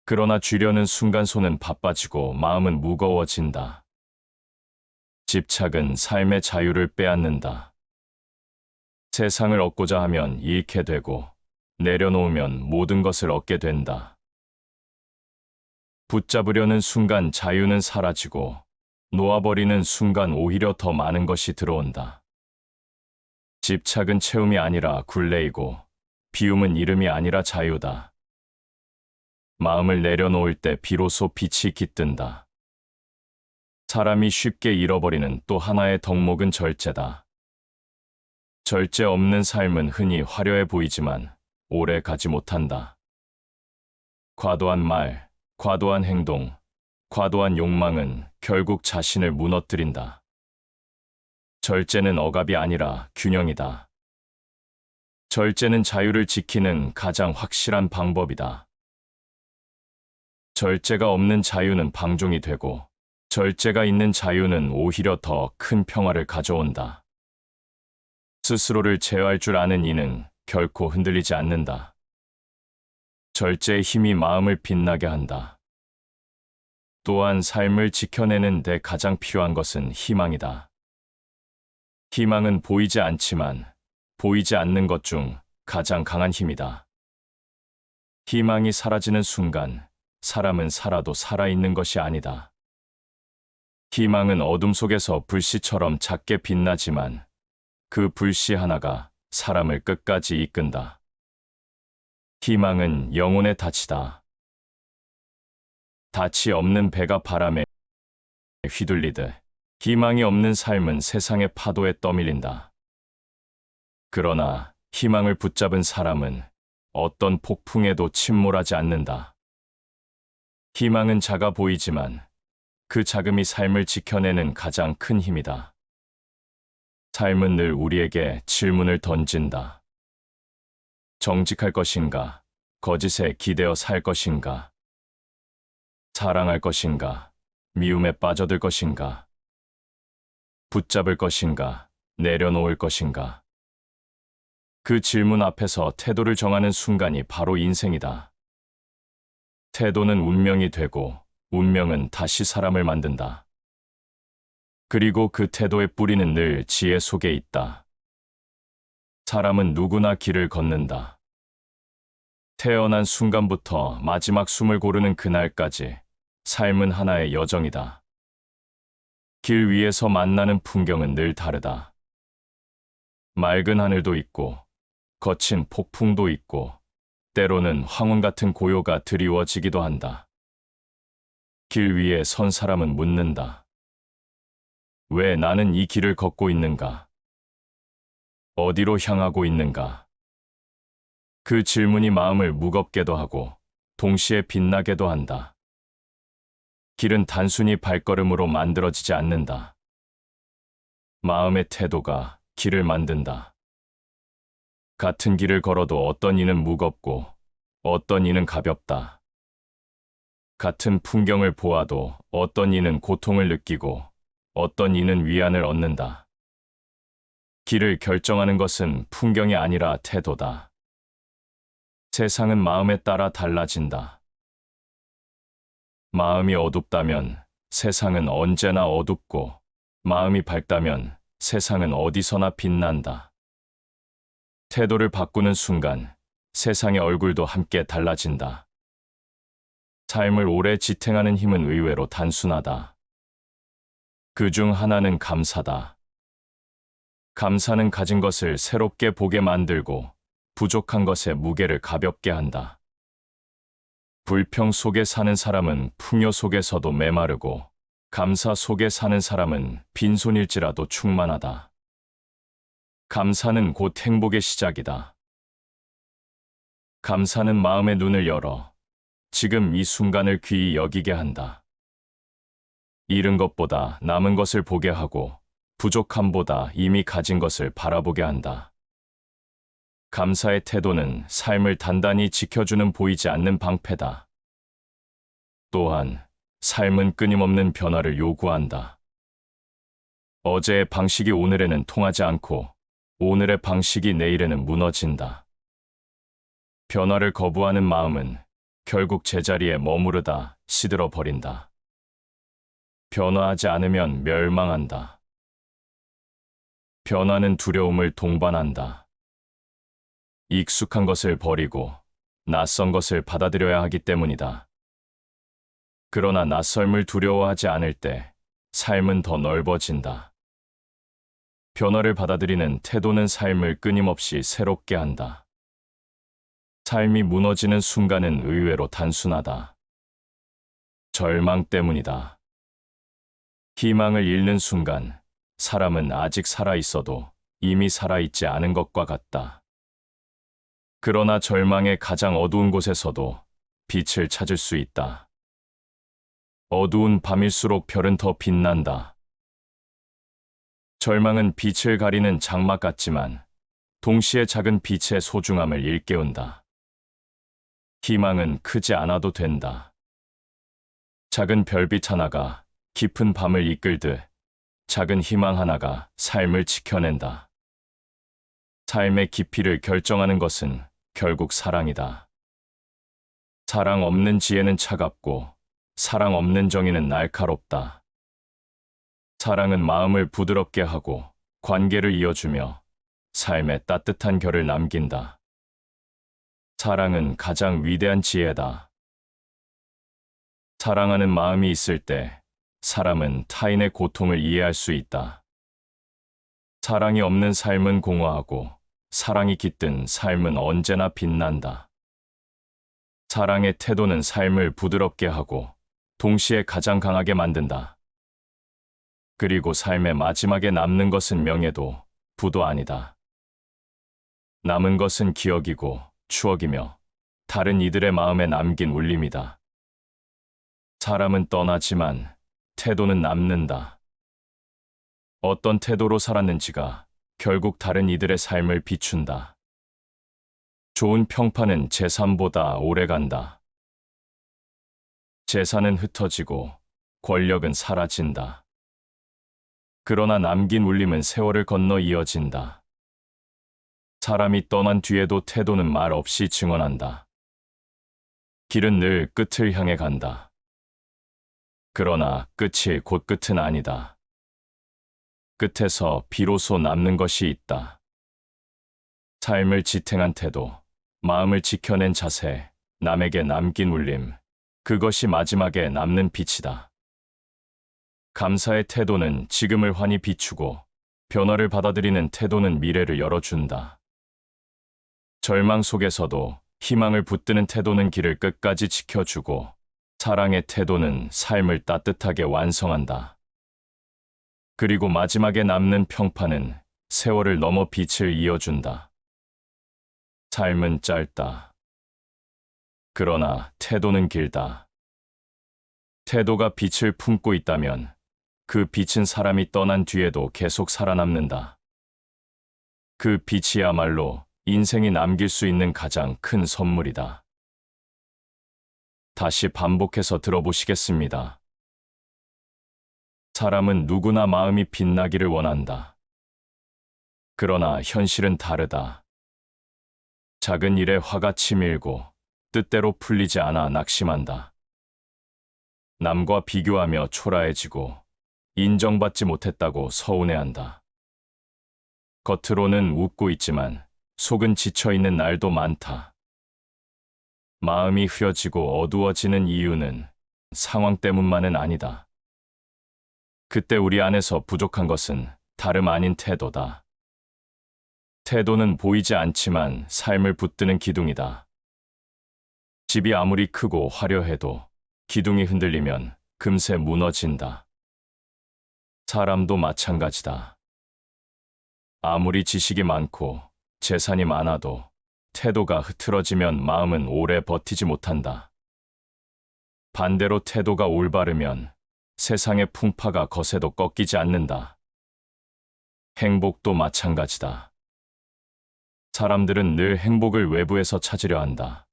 그러나 쥐려는 순간 손은 바빠지고 마음은 무거워진다. 집착은 삶의 자유를 빼앗는다. 세상을 얻고자 하면 잃게 되고 내려놓으면 모든 것을 얻게 된다. 붙잡으려는 순간 자유는 사라지고 놓아버리는 순간 오히려 더 많은 것이 들어온다. 집착은 채움이 아니라 굴레이고 비움은 이름이 아니라 자유다. 마음을 내려놓을 때 비로소 빛이 깃든다. 사람이 쉽게 잃어버리는 또 하나의 덕목은 절제다. 절제 없는 삶은 흔히 화려해 보이지만 오래 가지 못한다. 과도한 말, 과도한 행동, 과도한 욕망은 결국 자신을 무너뜨린다. 절제는 억압이 아니라 균형이다. 절제는 자유를 지키는 가장 확실한 방법이다. 절제가 없는 자유는 방종이 되고 절제가 있는 자유는 오히려 더 큰 평화를 가져온다. 스스로를 제어할 줄 아는 이는 결코 흔들리지 않는다. 절제의 힘이 마음을 빛나게 한다. 또한 삶을 지켜내는 데 가장 필요한 것은 희망이다. 희망은 보이지 않지만 보이지 않는 것 중 가장 강한 힘이다. 희망이 사라지는 순간 사람은 살아도 살아있는 것이 아니다. 희망은 어둠 속에서 불씨처럼 작게 빛나지만 그 불씨 하나가 사람을 끝까지 이끈다. 희망은 영혼의 닻이다. 닻이 없는 배가 바람에 휘둘리듯 희망이 없는 삶은 세상의 파도에 떠밀린다. 그러나 희망을 붙잡은 사람은 어떤 폭풍에도 침몰하지 않는다. 희망은 작아 보이지만 그 작음이 삶을 지켜내는 가장 큰 힘이다. 삶은 늘 우리에게 질문을 던진다. 정직할 것인가? 거짓에 기대어 살 것인가? 사랑할 것인가? 미움에 빠져들 것인가? 붙잡을 것인가? 내려놓을 것인가? 그 질문 앞에서 태도를 정하는 순간이 바로 인생이다. 태도는 운명이 되고 운명은 다시 사람을 만든다. 그리고 그 태도의 뿌리는 늘 지혜 속에 있다. 사람은 누구나 길을 걷는다. 태어난 순간부터 마지막 숨을 고르는 그날까지 삶은 하나의 여정이다. 길 위에서 만나는 풍경은 늘 다르다. 맑은 하늘도 있고 거친 폭풍도 있고 때로는 황혼 같은 고요가 드리워지기도 한다. 길 위에 선 사람은 묻는다. 왜 나는 이 길을 걷고 있는가? 어디로 향하고 있는가? 그 질문이 마음을 무겁게도 하고 동시에 빛나게도 한다. 길은 단순히 발걸음으로 만들어지지 않는다. 마음의 태도가 길을 만든다. 같은 길을 걸어도 어떤 이는 무겁고 어떤 이는 가볍다. 같은 풍경을 보아도 어떤 이는 고통을 느끼고 어떤 이는 위안을 얻는다. 길을 결정하는 것은 풍경이 아니라 태도다. 세상은 마음에 따라 달라진다. 마음이 어둡다면 세상은 언제나 어둡고 마음이 밝다면 세상은 어디서나 빛난다. 태도를 바꾸는 순간 세상의 얼굴도 함께 달라진다. 삶을 오래 지탱하는 힘은 의외로 단순하다. 그 중 하나는 감사다. 감사는 가진 것을 새롭게 보게 만들고 부족한 것의 무게를 가볍게 한다. 불평 속에 사는 사람은 풍요 속에서도 메마르고 감사 속에 사는 사람은 빈손일지라도 충만하다. 감사는 곧 행복의 시작이다. 감사는 마음의 눈을 열어 지금 이 순간을 귀히 여기게 한다. 잃은 것보다 남은 것을 보게 하고 부족함보다 이미 가진 것을 바라보게 한다. 감사의 태도는 삶을 단단히 지켜주는 보이지 않는 방패다. 또한 삶은 끊임없는 변화를 요구한다. 어제의 방식이 오늘에는 통하지 않고 오늘의 방식이 내일에는 무너진다. 변화를 거부하는 마음은 결국 제자리에 머무르다 시들어 버린다. 변화하지 않으면 멸망한다. 변화는 두려움을 동반한다. 익숙한 것을 버리고 낯선 것을 받아들여야 하기 때문이다. 그러나 낯설음을 두려워하지 않을 때 삶은 더 넓어진다. 변화를 받아들이는 태도는 삶을 끊임없이 새롭게 한다. 삶이 무너지는 순간은 의외로 단순하다. 절망 때문이다. 희망을 잃는 순간 사람은 아직 살아있어도 이미 살아있지 않은 것과 같다. 그러나 절망의 가장 어두운 곳에서도 빛을 찾을 수 있다. 어두운 밤일수록 별은 더 빛난다. 절망은 빛을 가리는 장막 같지만 동시에 작은 빛의 소중함을 일깨운다. 희망은 크지 않아도 된다. 작은 별빛 하나가 깊은 밤을 이끌듯 작은 희망 하나가 삶을 지켜낸다. 삶의 깊이를 결정하는 것은 결국 사랑이다. 사랑 없는 지혜는 차갑고 사랑 없는 정의는 날카롭다. 사랑은 마음을 부드럽게 하고 관계를 이어주며 삶에 따뜻한 결을 남긴다. 사랑은 가장 위대한 지혜다. 사랑하는 마음이 있을 때 사람은 타인의 고통을 이해할 수 있다. 사랑이 없는 삶은 공허하고 사랑이 깃든 삶은 언제나 빛난다. 사랑의 태도는 삶을 부드럽게 하고 동시에 가장 강하게 만든다. 그리고 삶의 마지막에 남는 것은 명예도 부도 아니다. 남은 것은 기억이고 추억이며 다른 이들의 마음에 남긴 울림이다. 사람은 떠나지만 태도는 남는다. 어떤 태도로 살았는지가 결국 다른 이들의 삶을 비춘다. 좋은 평판은 재산보다 오래 간다. 재산은 흩어지고 권력은 사라진다. 그러나 남긴 울림은 세월을 건너 이어진다. 사람이 떠난 뒤에도 태도는 말 없이 증언한다. 길은 늘 끝을 향해 간다. 그러나 끝이 곧 끝은 아니다. 끝에서 비로소 남는 것이 있다. 삶을 지탱한 태도, 마음을 지켜낸 자세, 남에게 남긴 울림, 그것이 마지막에 남는 빛이다. 감사의 태도는 지금을 환히 비추고, 변화를 받아들이는 태도는 미래를 열어준다. 절망 속에서도 희망을 붙드는 태도는 길을 끝까지 지켜주고, 사랑의 태도는 삶을 따뜻하게 완성한다. 그리고 마지막에 남는 평판은 세월을 넘어 빛을 이어준다. 삶은 짧다. 그러나 태도는 길다. 태도가 빛을 품고 있다면 그 빛은 사람이 떠난 뒤에도 계속 살아남는다. 그 빛이야말로 인생이 남길 수 있는 가장 큰 선물이다. 다시 반복해서 들어보시겠습니다. 사람은 누구나 마음이 빛나기를 원한다. 그러나 현실은 다르다. 작은 일에 화가 치밀고 뜻대로 풀리지 않아 낙심한다. 남과 비교하며 초라해지고 인정받지 못했다고 서운해한다. 겉으로는 웃고 있지만 속은 지쳐있는 날도 많다. 마음이 흐려지고 어두워지는 이유는 상황 때문만은 아니다. 그때 우리 안에서 부족한 것은 다름 아닌 태도다. 태도는 보이지 않지만 삶을 붙드는 기둥이다. 집이 아무리 크고 화려해도 기둥이 흔들리면 금세 무너진다. 사람도 마찬가지다. 아무리 지식이 많고 재산이 많아도 태도가 흐트러지면 마음은 오래 버티지 못한다. 반대로 태도가 올바르면 세상의 풍파가 거세도 꺾이지 않는다. 행복도 마찬가지다. 사람들은 늘 행복을 외부에서 찾으려 한다.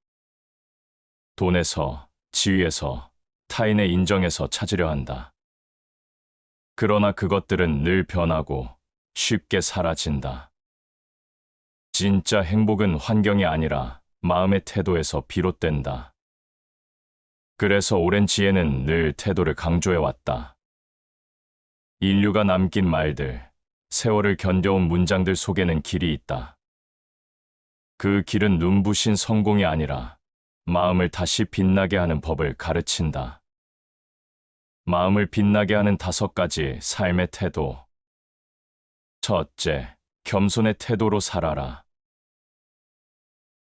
돈에서, 지위에서, 타인의 인정에서 찾으려 한다. 그러나 그것들은 늘 변하고 쉽게 사라진다. 진짜 행복은 환경이 아니라 마음의 태도에서 비롯된다. 그래서 오랜 지혜는 늘 태도를 강조해왔다. 인류가 남긴 말들, 세월을 견뎌온 문장들 속에는 길이 있다. 그 길은 눈부신 성공이 아니라 마음을 다시 빛나게 하는 법을 가르친다. 마음을 빛나게 하는 5가지 삶의 태도. 첫째, 겸손의 태도로 살아라.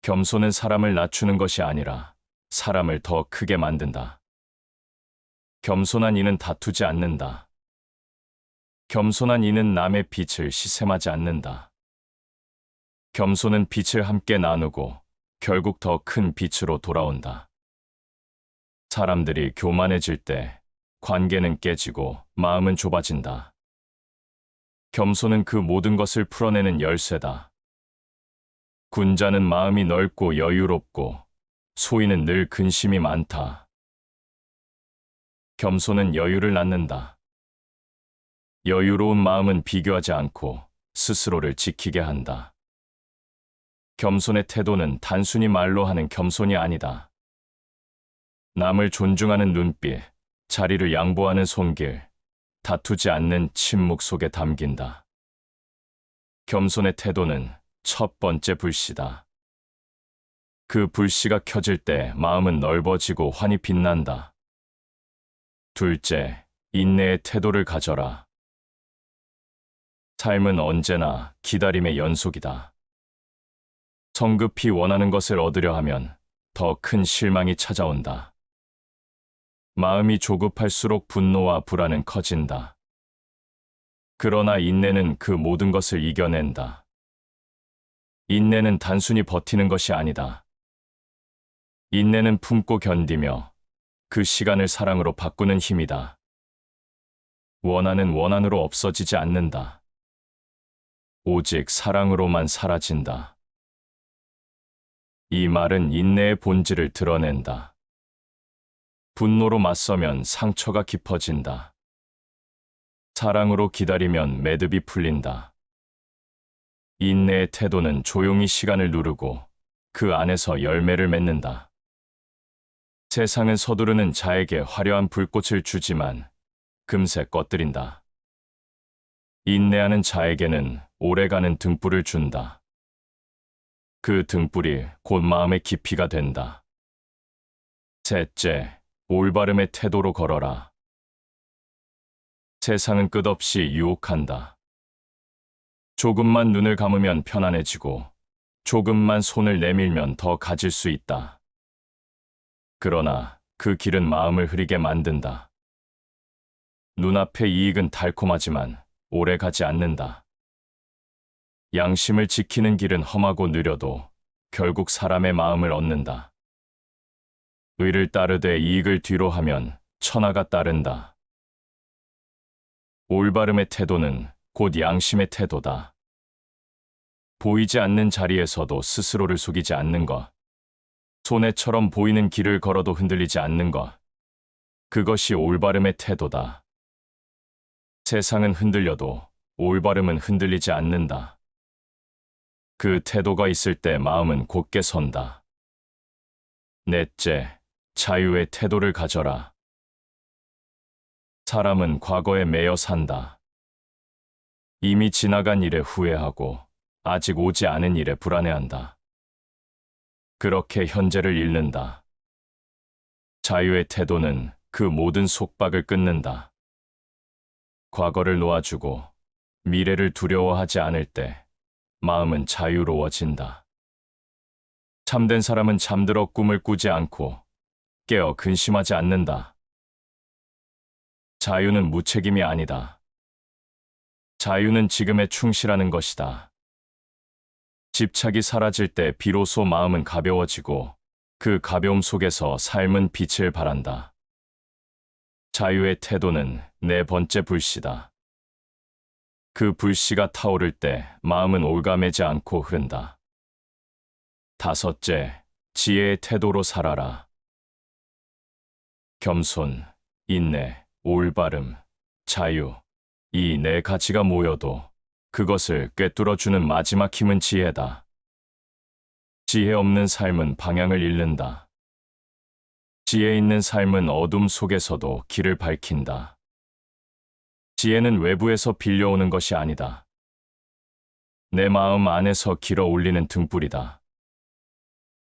겸손은 사람을 낮추는 것이 아니라 사람을 더 크게 만든다. 겸손한 이는 다투지 않는다. 겸손한 이는 남의 빛을 시샘하지 않는다. 겸손은 빛을 함께 나누고 결국 더 큰 빛으로 돌아온다. 사람들이 교만해질 때 관계는 깨지고 마음은 좁아진다. 겸손은 그 모든 것을 풀어내는 열쇠다. 군자는 마음이 넓고 여유롭고 소인은 늘 근심이 많다. 겸손은 여유를 낳는다. 여유로운 마음은 비교하지 않고 스스로를 지키게 한다. 겸손의 태도는 단순히 말로 하는 겸손이 아니다. 남을 존중하는 눈빛, 자리를 양보하는 손길, 다투지 않는 침묵 속에 담긴다. 겸손의 태도는 첫 번째 불씨다. 그 불씨가 켜질 때 마음은 넓어지고 환히 빛난다. 둘째, 인내의 태도를 가져라. 삶은 언제나 기다림의 연속이다. 성급히 원하는 것을 얻으려 하면 더 큰 실망이 찾아온다. 마음이 조급할수록 분노와 불안은 커진다. 그러나 인내는 그 모든 것을 이겨낸다. 인내는 단순히 버티는 것이 아니다. 인내는 품고 견디며 그 시간을 사랑으로 바꾸는 힘이다. 원한은 원한으로 없어지지 않는다. 오직 사랑으로만 사라진다. 이 말은 인내의 본질을 드러낸다. 분노로 맞서면 상처가 깊어진다. 사랑으로 기다리면 매듭이 풀린다. 인내의 태도는 조용히 시간을 누르고 그 안에서 열매를 맺는다. 세상은 서두르는 자에게 화려한 불꽃을 주지만 금세 꺼뜨린다. 인내하는 자에게는 오래가는 등불을 준다. 그 등불이 곧 마음의 깊이가 된다. 셋째, 올바름의 태도로 걸어라. 세상은 끝없이 유혹한다. 조금만 눈을 감으면 편안해지고 조금만 손을 내밀면 더 가질 수 있다. 그러나 그 길은 마음을 흐리게 만든다. 눈앞의 이익은 달콤하지만 오래 가지 않는다. 양심을 지키는 길은 험하고 느려도 결국 사람의 마음을 얻는다. 의를 따르되 이익을 뒤로 하면 천하가 따른다. 올바름의 태도는 곧 양심의 태도다. 보이지 않는 자리에서도 스스로를 속이지 않는 것. 손해처럼 보이는 길을 걸어도 흔들리지 않는 것. 그것이 올바름의 태도다. 세상은 흔들려도 올바름은 흔들리지 않는다. 그 태도가 있을 때 마음은 곧게 선다. 넷째, 자유의 태도를 가져라. 사람은 과거에 매여 산다. 이미 지나간 일에 후회하고 아직 오지 않은 일에 불안해한다. 그렇게 현재를 잃는다. 자유의 태도는 그 모든 속박을 끊는다. 과거를 놓아주고 미래를 두려워하지 않을 때 마음은 자유로워진다. 참된 사람은 잠들어 꿈을 꾸지 않고 깨어 근심하지 않는다. 자유는 무책임이 아니다. 자유는 지금에 충실하는 것이다. 집착이 사라질 때 비로소 마음은 가벼워지고 그 가벼움 속에서 삶은 빛을 발한다. 자유의 태도는 네 번째 불씨다. 그 불씨가 타오를 때 마음은 올가매지 않고 흐른다. 다섯째, 지혜의 태도로 살아라. 겸손, 인내, 올바름, 자유, 이 네 가지가 모여도 그것을 꿰뚫어주는 마지막 힘은 지혜다. 지혜 없는 삶은 방향을 잃는다. 지혜 있는 삶은 어둠 속에서도 길을 밝힌다. 지혜는 외부에서 빌려오는 것이 아니다. 내 마음 안에서 길어 올리는 등불이다.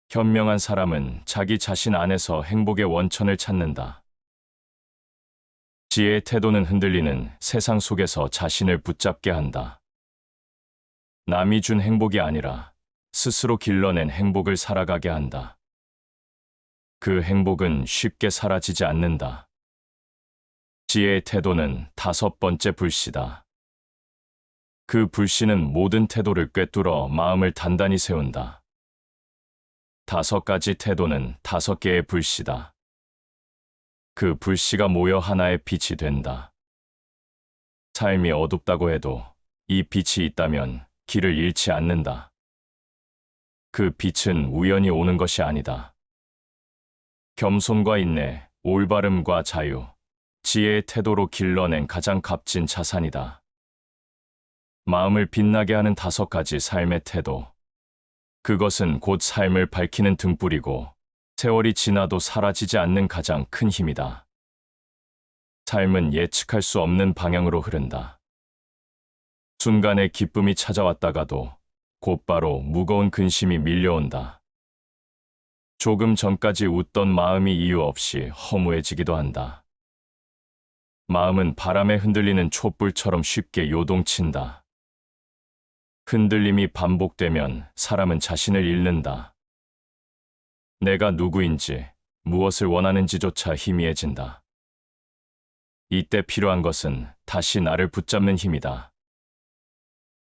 현명한 사람은 자기 자신 안에서 행복의 원천을 찾는다. 지혜의 태도는 흔들리는 세상 속에서 자신을 붙잡게 한다. 남이 준 행복이 아니라 스스로 길러낸 행복을 살아가게 한다. 그 행복은 쉽게 사라지지 않는다. 지혜의 태도는 다섯 번째 불씨다. 그 불씨는 모든 태도를 꿰뚫어 마음을 단단히 세운다. 다섯 가지 태도는 다섯 개의 불씨다. 그 불씨가 모여 하나의 빛이 된다. 삶이 어둡다고 해도 이 빛이 있다면 길을 잃지 않는다. 그 빛은 우연히 오는 것이 아니다. 겸손과 인내, 올바름과 자유, 지혜의 태도로 길러낸 가장 값진 자산이다. 마음을 빛나게 하는 다섯 가지 삶의 태도. 그것은 곧 삶을 밝히는 등불이고 세월이 지나도 사라지지 않는 가장 큰 힘이다. 삶은 예측할 수 없는 방향으로 흐른다. 순간의 기쁨이 찾아왔다가도 곧바로 무거운 근심이 밀려온다. 조금 전까지 웃던 마음이 이유 없이 허무해지기도 한다. 마음은 바람에 흔들리는 촛불처럼 쉽게 요동친다. 흔들림이 반복되면 사람은 자신을 잃는다. 내가 누구인지, 무엇을 원하는지조차 희미해진다. 이때 필요한 것은 다시 나를 붙잡는 힘이다.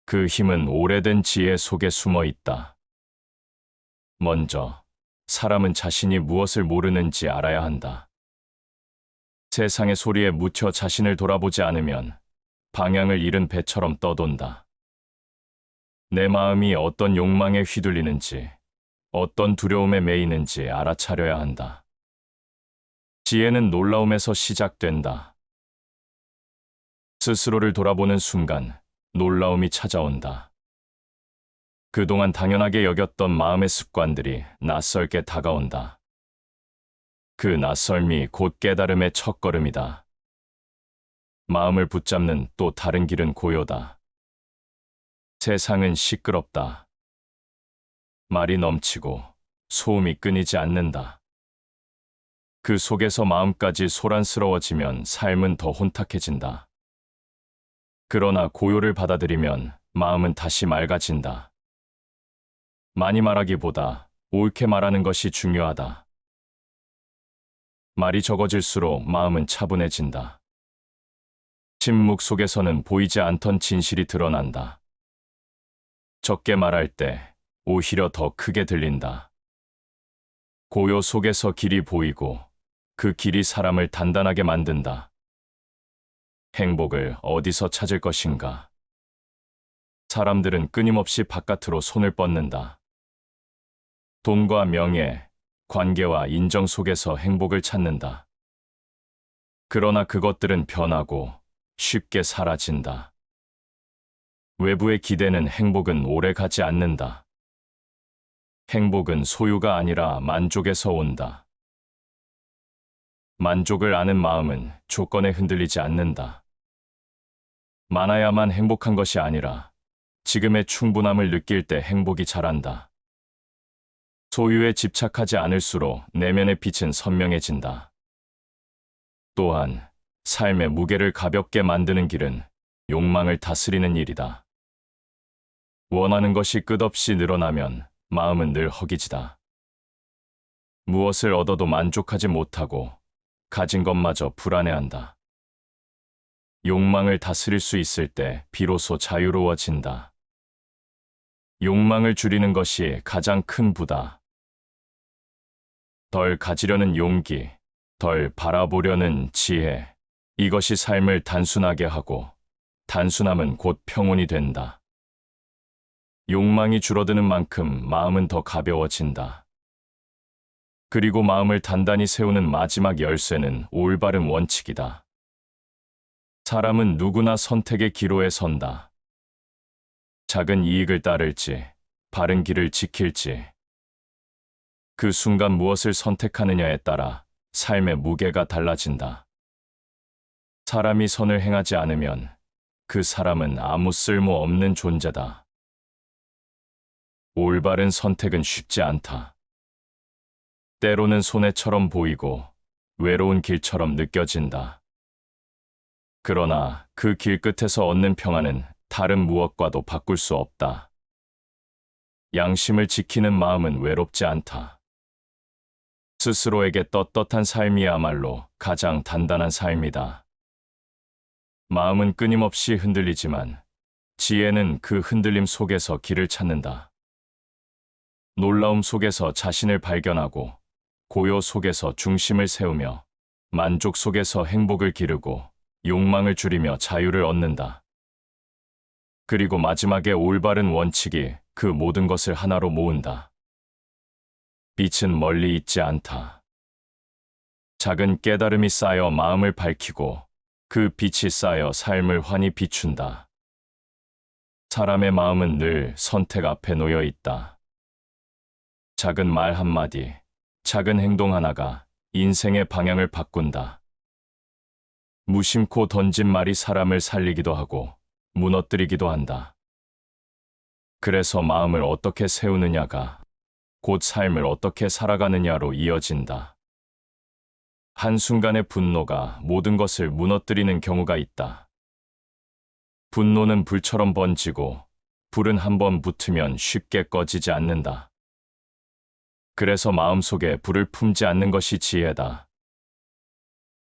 그 힘은 오래된 지혜 속에 숨어 있다. 먼저, 사람은 자신이 무엇을 모르는지 알아야 한다. 세상의 소리에 묻혀 자신을 돌아보지 않으면 방향을 잃은 배처럼 떠돈다. 내 마음이 어떤 욕망에 휘둘리는지, 어떤 두려움에 매이는지 알아차려야 한다. 지혜는 놀라움에서 시작된다. 스스로를 돌아보는 순간 놀라움이 찾아온다. 그동안 당연하게 여겼던 마음의 습관들이 낯설게 다가온다. 그 낯설미 곧 깨달음의 첫걸음이다. 마음을 붙잡는 또 다른 길은 고요다. 세상은 시끄럽다. 말이 넘치고 소음이 끊이지 않는다. 그 속에서 마음까지 소란스러워지면 삶은 더 혼탁해진다. 그러나 고요를 받아들이면 마음은 다시 맑아진다. 많이 말하기보다 옳게 말하는 것이 중요하다. 말이 적어질수록 마음은 차분해진다. 침묵 속에서는 보이지 않던 진실이 드러난다. 적게 말할 때 오히려 더 크게 들린다. 고요 속에서 길이 보이고 그 길이 사람을 단단하게 만든다. 행복을 어디서 찾을 것인가? 사람들은 끊임없이 바깥으로 손을 뻗는다. 돈과 명예, 관계와 인정 속에서 행복을 찾는다. 그러나 그것들은 변하고 쉽게 사라진다. 외부의 기대는 행복은 오래 가지 않는다. 행복은 소유가 아니라 만족에서 온다. 만족을 아는 마음은 조건에 흔들리지 않는다. 많아야만 행복한 것이 아니라 지금의 충분함을 느낄 때 행복이 자란다. 소유에 집착하지 않을수록 내면의 빛은 선명해진다. 또한 삶의 무게를 가볍게 만드는 길은 욕망을 다스리는 일이다. 원하는 것이 끝없이 늘어나면 마음은 늘 허기지다. 무엇을 얻어도 만족하지 못하고 가진 것마저 불안해한다. 욕망을 다스릴 수 있을 때 비로소 자유로워진다. 욕망을 줄이는 것이 가장 큰 부다. 덜 가지려는 용기, 덜 바라보려는 지혜, 이것이 삶을 단순하게 하고 단순함은 곧 평온이 된다. 욕망이 줄어드는 만큼 마음은 더 가벼워진다. 그리고 마음을 단단히 세우는 마지막 열쇠는 올바른 원칙이다. 사람은 누구나 선택의 기로에 선다. 작은 이익을 따를지, 바른 길을 지킬지. 그 순간 무엇을 선택하느냐에 따라 삶의 무게가 달라진다. 사람이 선을 행하지 않으면 그 사람은 아무 쓸모 없는 존재다. 올바른 선택은 쉽지 않다. 때로는 손해처럼 보이고 외로운 길처럼 느껴진다. 그러나 그 길 끝에서 얻는 평안은 다른 무엇과도 바꿀 수 없다. 양심을 지키는 마음은 외롭지 않다. 스스로에게 떳떳한 삶이야말로 가장 단단한 삶이다. 마음은 끊임없이 흔들리지만 지혜는 그 흔들림 속에서 길을 찾는다. 놀라움 속에서 자신을 발견하고 고요 속에서 중심을 세우며 만족 속에서 행복을 기르고 욕망을 줄이며 자유를 얻는다. 그리고 마지막에 올바른 원칙이 그 모든 것을 하나로 모은다. 빛은 멀리 있지 않다. 작은 깨달음이 쌓여 마음을 밝히고 그 빛이 쌓여 삶을 환히 비춘다. 사람의 마음은 늘 선택 앞에 놓여 있다. 작은 말 한마디, 작은 행동 하나가 인생의 방향을 바꾼다. 무심코 던진 말이 사람을 살리기도 하고 무너뜨리기도 한다. 그래서 마음을 어떻게 세우느냐가 곧 삶을 어떻게 살아가느냐로 이어진다. 한순간의 분노가 모든 것을 무너뜨리는 경우가 있다. 분노는 불처럼 번지고 불은 한번 붙으면 쉽게 꺼지지 않는다. 그래서 마음속에 불을 품지 않는 것이 지혜다.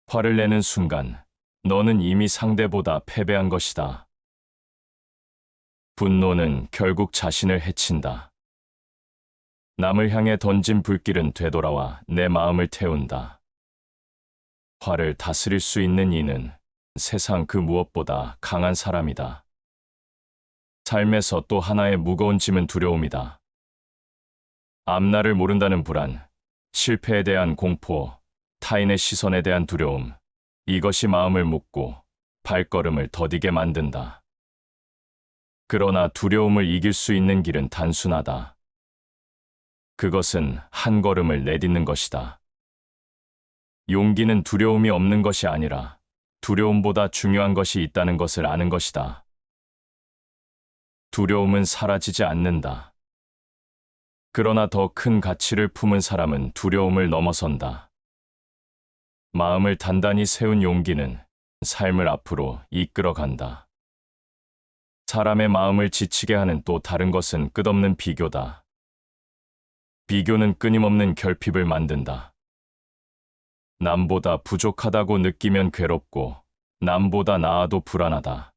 화를 내는 순간 너는 이미 상대보다 패배한 것이다. 분노는 결국 자신을 해친다. 남을 향해 던진 불길은 되돌아와 내 마음을 태운다. 화를 다스릴 수 있는 이는 세상 그 무엇보다 강한 사람이다. 삶에서 또 하나의 무거운 짐은 두려움이다. 앞날을 모른다는 불안, 실패에 대한 공포, 타인의 시선에 대한 두려움, 이것이 마음을 묶고 발걸음을 더디게 만든다. 그러나 두려움을 이길 수 있는 길은 단순하다. 그것은 한 걸음을 내딛는 것이다. 용기는 두려움이 없는 것이 아니라 두려움보다 중요한 것이 있다는 것을 아는 것이다. 두려움은 사라지지 않는다. 그러나 더 큰 가치를 품은 사람은 두려움을 넘어선다. 마음을 단단히 세운 용기는 삶을 앞으로 이끌어간다. 사람의 마음을 지치게 하는 또 다른 것은 끝없는 비교다. 비교는 끊임없는 결핍을 만든다. 남보다 부족하다고 느끼면 괴롭고 남보다 나아도 불안하다.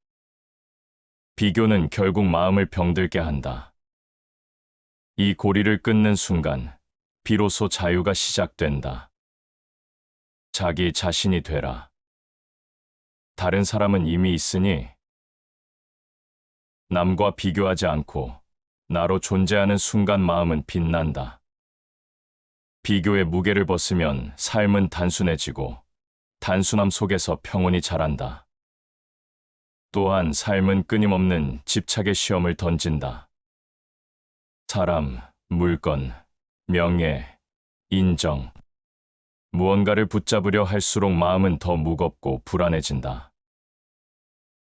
비교는 결국 마음을 병들게 한다. 이 고리를 끊는 순간 비로소 자유가 시작된다. 자기 자신이 되라. 다른 사람은 이미 있으니 남과 비교하지 않고 나로 존재하는 순간 마음은 빛난다. 비교의 무게를 벗으면 삶은 단순해지고 단순함 속에서 평온이 자란다. 또한 삶은 끊임없는 집착의 시험을 던진다. 사람, 물건, 명예, 인정. 무언가를 붙잡으려 할수록 마음은 더 무겁고 불안해진다.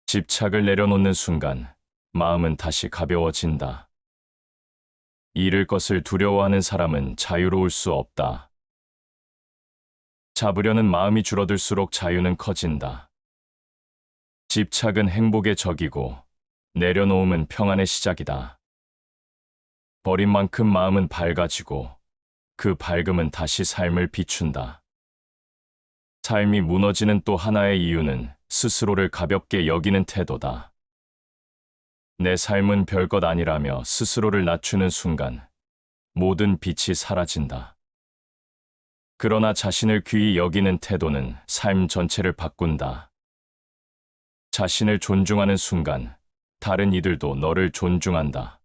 집착을 내려놓는 순간 마음은 다시 가벼워진다. 잃을 것을 두려워하는 사람은 자유로울 수 없다. 잡으려는 마음이 줄어들수록 자유는 커진다. 집착은 행복의 적이고 내려놓음은 평안의 시작이다. 버린 만큼 마음은 밝아지고 그 밝음은 다시 삶을 비춘다. 삶이 무너지는 또 하나의 이유는 스스로를 가볍게 여기는 태도다. 내 삶은 별것 아니라며 스스로를 낮추는 순간 모든 빛이 사라진다. 그러나 자신을 귀히 여기는 태도는 삶 전체를 바꾼다. 자신을 존중하는 순간 다른 이들도 너를 존중한다.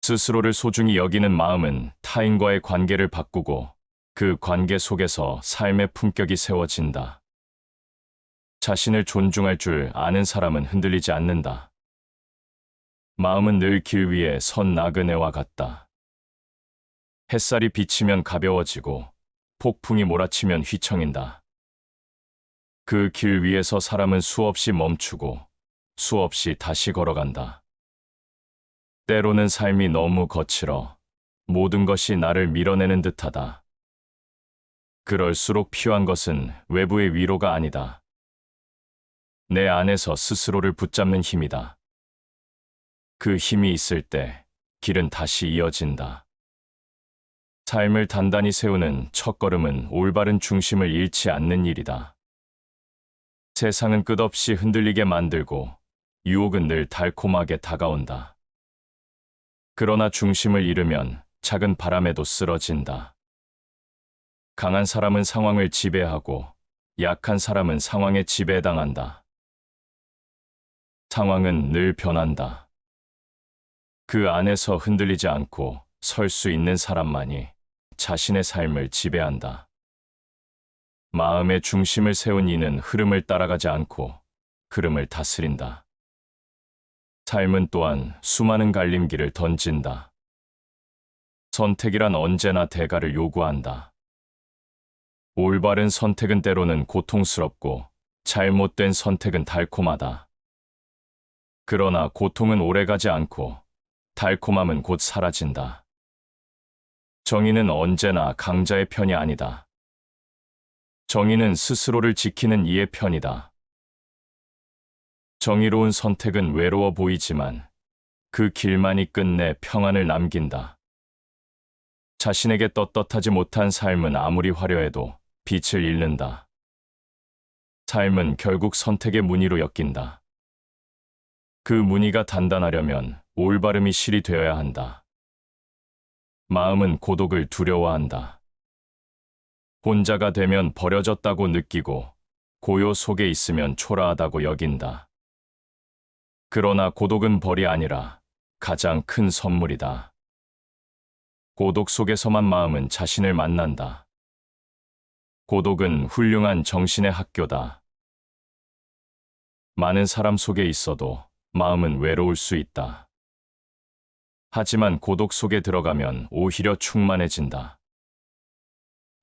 스스로를 소중히 여기는 마음은 타인과의 관계를 바꾸고 그 관계 속에서 삶의 품격이 세워진다. 자신을 존중할 줄 아는 사람은 흔들리지 않는다. 마음은 늘 길 위에 선 나그네와 같다. 햇살이 비치면 가벼워지고 폭풍이 몰아치면 휘청인다. 그 길 위에서 사람은 수없이 멈추고 수없이 다시 걸어간다. 때로는 삶이 너무 거칠어 모든 것이 나를 밀어내는 듯하다. 그럴수록 필요한 것은 외부의 위로가 아니다. 내 안에서 스스로를 붙잡는 힘이다. 그 힘이 있을 때 길은 다시 이어진다. 삶을 단단히 세우는 첫걸음은 올바른 중심을 잃지 않는 일이다. 세상은 끝없이 흔들리게 만들고 유혹은 늘 달콤하게 다가온다. 그러나 중심을 잃으면 작은 바람에도 쓰러진다. 강한 사람은 상황을 지배하고 약한 사람은 상황에 지배당한다. 상황은 늘 변한다. 그 안에서 흔들리지 않고 설 수 있는 사람만이 자신의 삶을 지배한다. 마음의 중심을 세운 이는 흐름을 따라가지 않고 흐름을 다스린다. 삶은 또한 수많은 갈림길을 던진다. 선택이란 언제나 대가를 요구한다. 올바른 선택은 때로는 고통스럽고 잘못된 선택은 달콤하다. 그러나 고통은 오래가지 않고 달콤함은 곧 사라진다. 정의는 언제나 강자의 편이 아니다. 정의는 스스로를 지키는 이의 편이다. 정의로운 선택은 외로워 보이지만 그 길만이 끝내 평안을 남긴다. 자신에게 떳떳하지 못한 삶은 아무리 화려해도 빛을 잃는다. 삶은 결국 선택의 무늬로 엮인다. 그 무늬가 단단하려면 올바름이 실이 되어야 한다. 마음은 고독을 두려워한다. 혼자가 되면 버려졌다고 느끼고 고요 속에 있으면 초라하다고 여긴다. 그러나 고독은 벌이 아니라 가장 큰 선물이다. 고독 속에서만 마음은 자신을 만난다. 고독은 훌륭한 정신의 학교다. 많은 사람 속에 있어도 마음은 외로울 수 있다. 하지만 고독 속에 들어가면 오히려 충만해진다.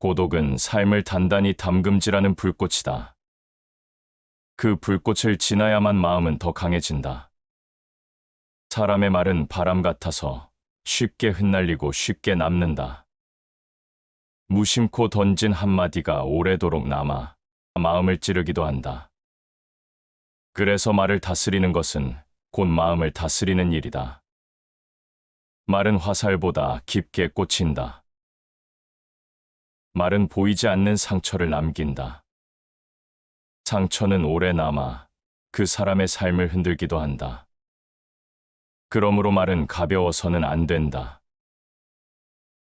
고독은 삶을 단단히 담금질하는 불꽃이다. 그 불꽃을 지나야만 마음은 더 강해진다. 사람의 말은 바람 같아서 쉽게 흩날리고 쉽게 남는다. 무심코 던진 한마디가 오래도록 남아 마음을 찌르기도 한다. 그래서 말을 다스리는 것은 곧 마음을 다스리는 일이다. 말은 화살보다 깊게 꽂힌다. 말은 보이지 않는 상처를 남긴다. 상처는 오래 남아 그 사람의 삶을 흔들기도 한다. 그러므로 말은 가벼워서는 안 된다.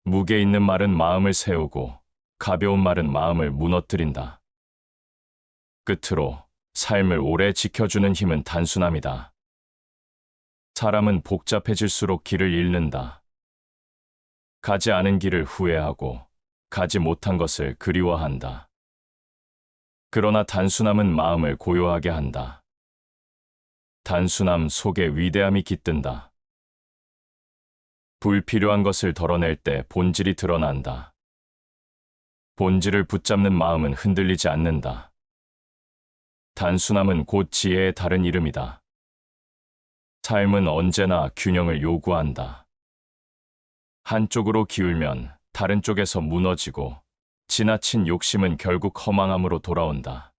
무게 있는 말은 마음을 세우고 가벼운 말은 마음을 무너뜨린다. 끝으로 삶을 오래 지켜주는 힘은 단순함이다. 사람은 복잡해질수록 길을 잃는다. 가지 않은 길을 후회하고 가지 못한 것을 그리워한다. 그러나 단순함은 마음을 고요하게 한다. 단순함 속에 위대함이 깃든다. 불필요한 것을 덜어낼 때 본질이 드러난다. 본질을 붙잡는 마음은 흔들리지 않는다. 단순함은 곧 지혜의 다른 이름이다. 삶은 언제나 균형을 요구한다. 한쪽으로 기울면 다른 쪽에서 무너지고 지나친 욕심은 결국 허망함으로 돌아온다.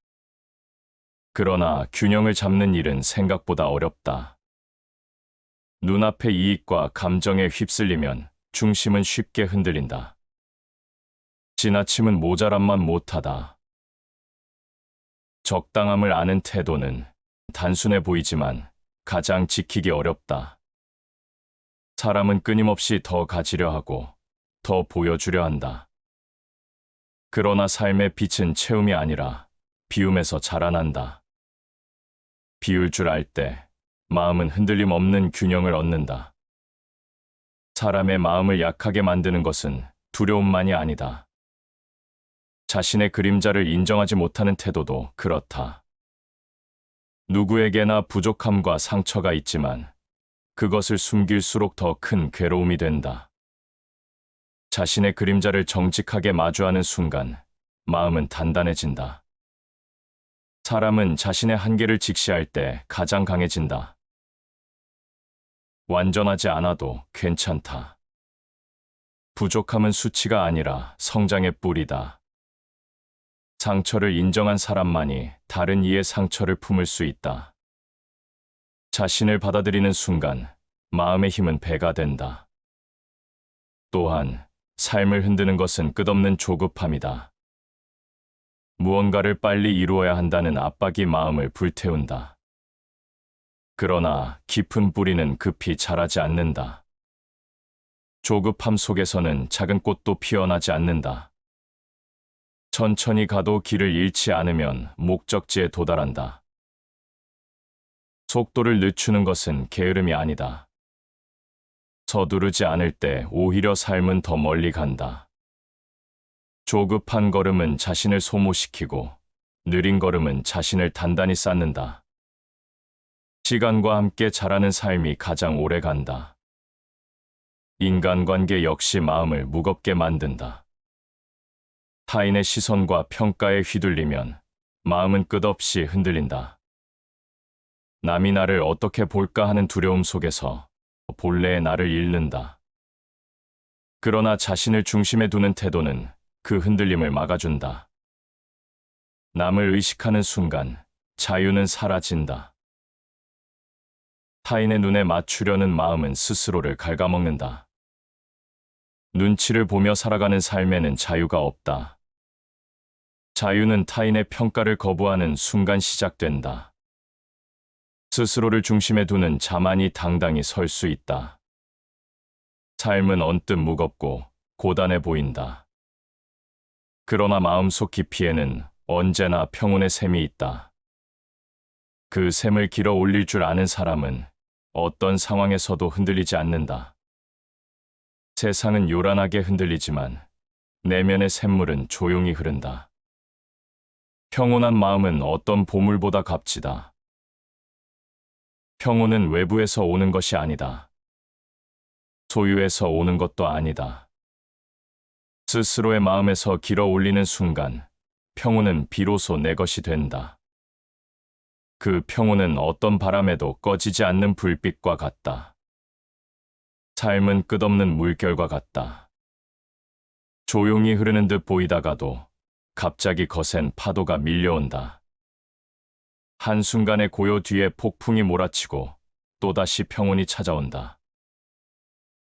그러나 균형을 잡는 일은 생각보다 어렵다. 눈앞의 이익과 감정에 휩쓸리면 중심은 쉽게 흔들린다. 지나침은 모자람만 못하다. 적당함을 아는 태도는 단순해 보이지만 가장 지키기 어렵다. 사람은 끊임없이 더 가지려 하고 더 보여주려 한다. 그러나 삶의 빛은 채움이 아니라 비움에서 자라난다. 비울 줄 알 때 마음은 흔들림 없는 균형을 얻는다. 사람의 마음을 약하게 만드는 것은 두려움만이 아니다. 자신의 그림자를 인정하지 못하는 태도도 그렇다. 누구에게나 부족함과 상처가 있지만 그것을 숨길수록 더 큰 괴로움이 된다. 자신의 그림자를 정직하게 마주하는 순간 마음은 단단해진다. 사람은 자신의 한계를 직시할 때 가장 강해진다. 완전하지 않아도 괜찮다. 부족함은 수치가 아니라 성장의 뿌리다. 상처를 인정한 사람만이 다른 이의 상처를 품을 수 있다. 자신을 받아들이는 순간 마음의 힘은 배가 된다. 또한 삶을 흔드는 것은 끝없는 조급함이다. 무언가를 빨리 이루어야 한다는 압박이 마음을 불태운다. 그러나 깊은 뿌리는 급히 자라지 않는다. 조급함 속에서는 작은 꽃도 피어나지 않는다. 천천히 가도 길을 잃지 않으면 목적지에 도달한다. 속도를 늦추는 것은 게으름이 아니다. 서두르지 않을 때 오히려 삶은 더 멀리 간다. 조급한 걸음은 자신을 소모시키고 느린 걸음은 자신을 단단히 쌓는다. 시간과 함께 자라는 삶이 가장 오래 간다. 인간관계 역시 마음을 무겁게 만든다. 타인의 시선과 평가에 휘둘리면 마음은 끝없이 흔들린다. 남이 나를 어떻게 볼까 하는 두려움 속에서 본래의 나를 잃는다. 그러나 자신을 중심에 두는 태도는 그 흔들림을 막아준다. 남을 의식하는 순간 자유는 사라진다. 타인의 눈에 맞추려는 마음은 스스로를 갉아먹는다. 눈치를 보며 살아가는 삶에는 자유가 없다. 자유는 타인의 평가를 거부하는 순간 시작된다. 스스로를 중심에 두는 자만이 당당히 설 수 있다. 삶은 언뜻 무겁고 고단해 보인다. 그러나 마음속 깊이에는 언제나 평온의 샘이 있다. 그 샘을 길어 올릴 줄 아는 사람은 어떤 상황에서도 흔들리지 않는다. 세상은 요란하게 흔들리지만 내면의 샘물은 조용히 흐른다. 평온한 마음은 어떤 보물보다 값지다. 평온은 외부에서 오는 것이 아니다. 소유에서 오는 것도 아니다. 스스로의 마음에서 길어 올리는 순간, 평온은 비로소 내 것이 된다. 그 평온은 어떤 바람에도 꺼지지 않는 불빛과 같다. 삶은 끝없는 물결과 같다. 조용히 흐르는 듯 보이다가도 갑자기 거센 파도가 밀려온다. 한순간의 고요 뒤에 폭풍이 몰아치고 또다시 평온이 찾아온다.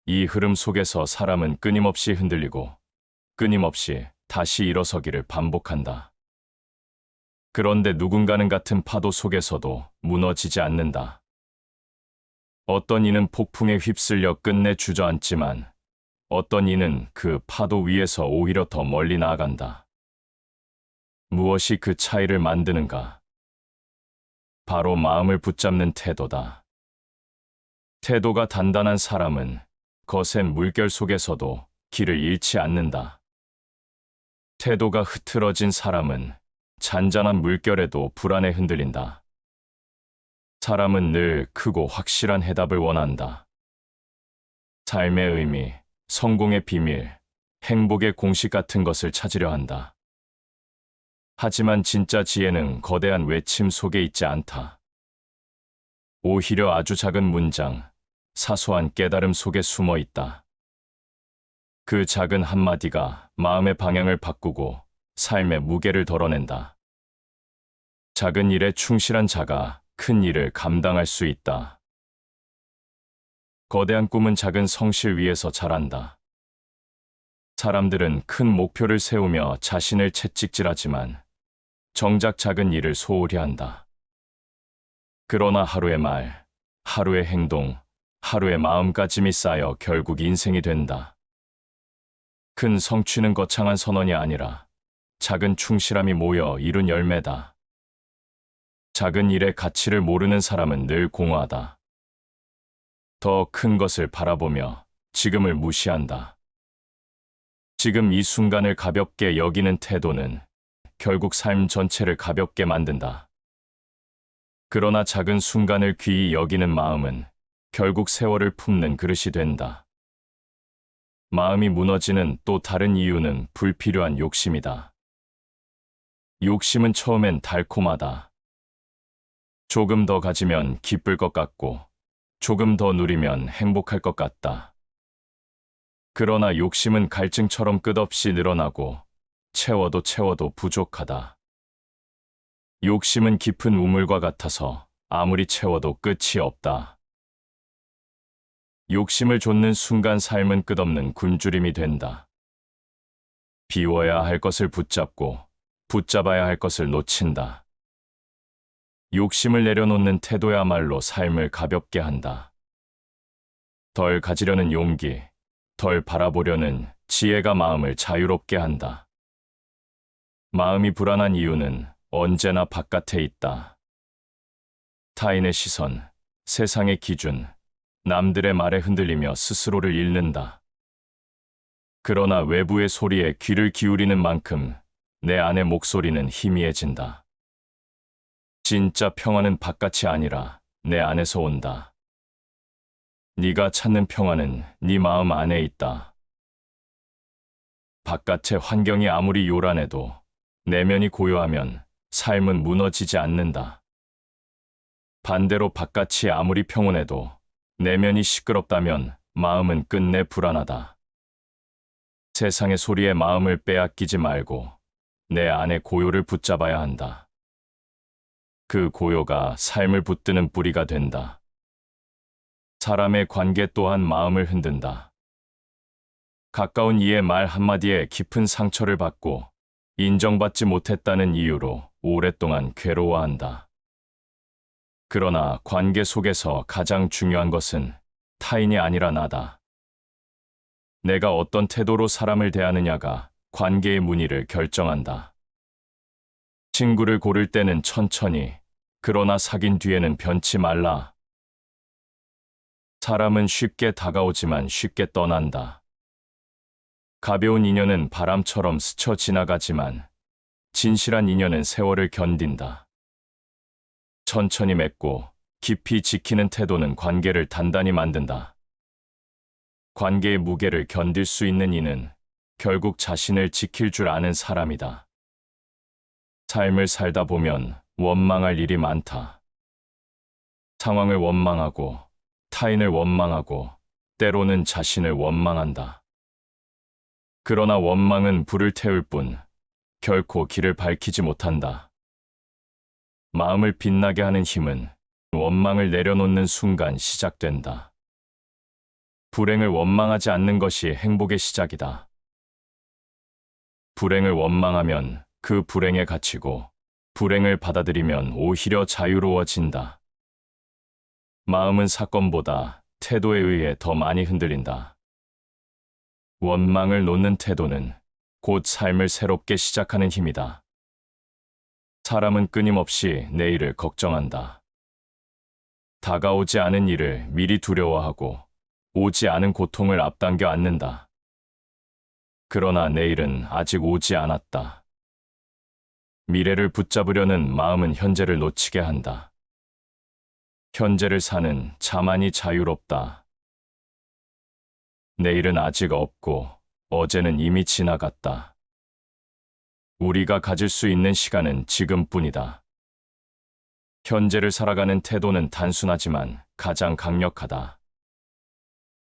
이 흐름 속에서 사람은 끊임없이 흔들리고 끊임없이 다시 일어서기를 반복한다. 그런데 누군가는 같은 파도 속에서도 무너지지 않는다. 어떤 이는 폭풍에 휩쓸려 끝내 주저앉지만 어떤 이는 그 파도 위에서 오히려 더 멀리 나아간다. 무엇이 그 차이를 만드는가? 바로 마음을 붙잡는 태도다. 태도가 단단한 사람은 거센 물결 속에서도 길을 잃지 않는다. 태도가 흐트러진 사람은 잔잔한 물결에도 불안에 흔들린다. 사람은 늘 크고 확실한 해답을 원한다. 삶의 의미, 성공의 비밀, 행복의 공식 같은 것을 찾으려 한다. 하지만 진짜 지혜는 거대한 외침 속에 있지 않다. 오히려 아주 작은 문장, 사소한 깨달음 속에 숨어 있다. 그 작은 한마디가 마음의 방향을 바꾸고 삶의 무게를 덜어낸다. 작은 일에 충실한 자가 큰 일을 감당할 수 있다. 거대한 꿈은 작은 성실 위에서 자란다. 사람들은 큰 목표를 세우며 자신을 채찍질하지만 정작 작은 일을 소홀히 한다. 그러나 하루의 말, 하루의 행동, 하루의 마음가짐이 쌓여 결국 인생이 된다. 큰 성취는 거창한 선언이 아니라 작은 충실함이 모여 이룬 열매다. 작은 일의 가치를 모르는 사람은 늘 공허하다. 더 큰 것을 바라보며 지금을 무시한다. 지금 이 순간을 가볍게 여기는 태도는 결국 삶 전체를 가볍게 만든다. 그러나 작은 순간을 귀히 여기는 마음은 결국 세월을 품는 그릇이 된다. 마음이 무너지는 또 다른 이유는 불필요한 욕심이다. 욕심은 처음엔 달콤하다. 조금 더 가지면 기쁠 것 같고, 조금 더 누리면 행복할 것 같다. 그러나 욕심은 갈증처럼 끝없이 늘어나고, 채워도 채워도 부족하다. 욕심은 깊은 우물과 같아서 아무리 채워도 끝이 없다. 욕심을 좇는 순간 삶은 끝없는 굶주림이 된다. 비워야 할 것을 붙잡고 붙잡아야 할 것을 놓친다. 욕심을 내려놓는 태도야말로 삶을 가볍게 한다. 덜 가지려는 용기, 덜 바라보려는 지혜가 마음을 자유롭게 한다. 마음이 불안한 이유는 언제나 바깥에 있다. 타인의 시선, 세상의 기준, 남들의 말에 흔들리며 스스로를 잃는다. 그러나 외부의 소리에 귀를 기울이는 만큼 내 안의 목소리는 희미해진다. 진짜 평화는 바깥이 아니라 내 안에서 온다. 네가 찾는 평화는 네 마음 안에 있다. 바깥의 환경이 아무리 요란해도 내면이 고요하면 삶은 무너지지 않는다. 반대로 바깥이 아무리 평온해도 내면이 시끄럽다면 마음은 끝내 불안하다. 세상의 소리에 마음을 빼앗기지 말고 내 안의 고요를 붙잡아야 한다. 그 고요가 삶을 붙드는 뿌리가 된다. 사람의 관계 또한 마음을 흔든다. 가까운 이의 말 한마디에 깊은 상처를 받고 인정받지 못했다는 이유로 오랫동안 괴로워한다. 그러나 관계 속에서 가장 중요한 것은 타인이 아니라 나다. 내가 어떤 태도로 사람을 대하느냐가 관계의 문의를 결정한다. 친구를 고를 때는 천천히, 그러나 사귄 뒤에는 변치 말라. 사람은 쉽게 다가오지만 쉽게 떠난다. 가벼운 인연은 바람처럼 스쳐 지나가지만 진실한 인연은 세월을 견딘다. 천천히 맺고 깊이 지키는 태도는 관계를 단단히 만든다. 관계의 무게를 견딜 수 있는 이는 결국 자신을 지킬 줄 아는 사람이다. 삶을 살다 보면 원망할 일이 많다. 상황을 원망하고, 타인을 원망하고, 때로는 자신을 원망한다. 그러나 원망은 불을 태울 뿐 결코 길을 밝히지 못한다. 마음을 빛나게 하는 힘은 원망을 내려놓는 순간 시작된다. 불행을 원망하지 않는 것이 행복의 시작이다. 불행을 원망하면 그 불행에 갇히고, 불행을 받아들이면 오히려 자유로워진다. 마음은 사건보다 태도에 의해 더 많이 흔들린다. 원망을 놓는 태도는 곧 삶을 새롭게 시작하는 힘이다. 사람은 끊임없이 내일을 걱정한다. 다가오지 않은 일을 미리 두려워하고 오지 않은 고통을 앞당겨 안는다. 그러나 내일은 아직 오지 않았다. 미래를 붙잡으려는 마음은 현재를 놓치게 한다. 현재를 사는 자만이 자유롭다. 내일은 아직 없고 어제는 이미 지나갔다. 우리가 가질 수 있는 시간은 지금뿐이다. 현재를 살아가는 태도는 단순하지만 가장 강력하다.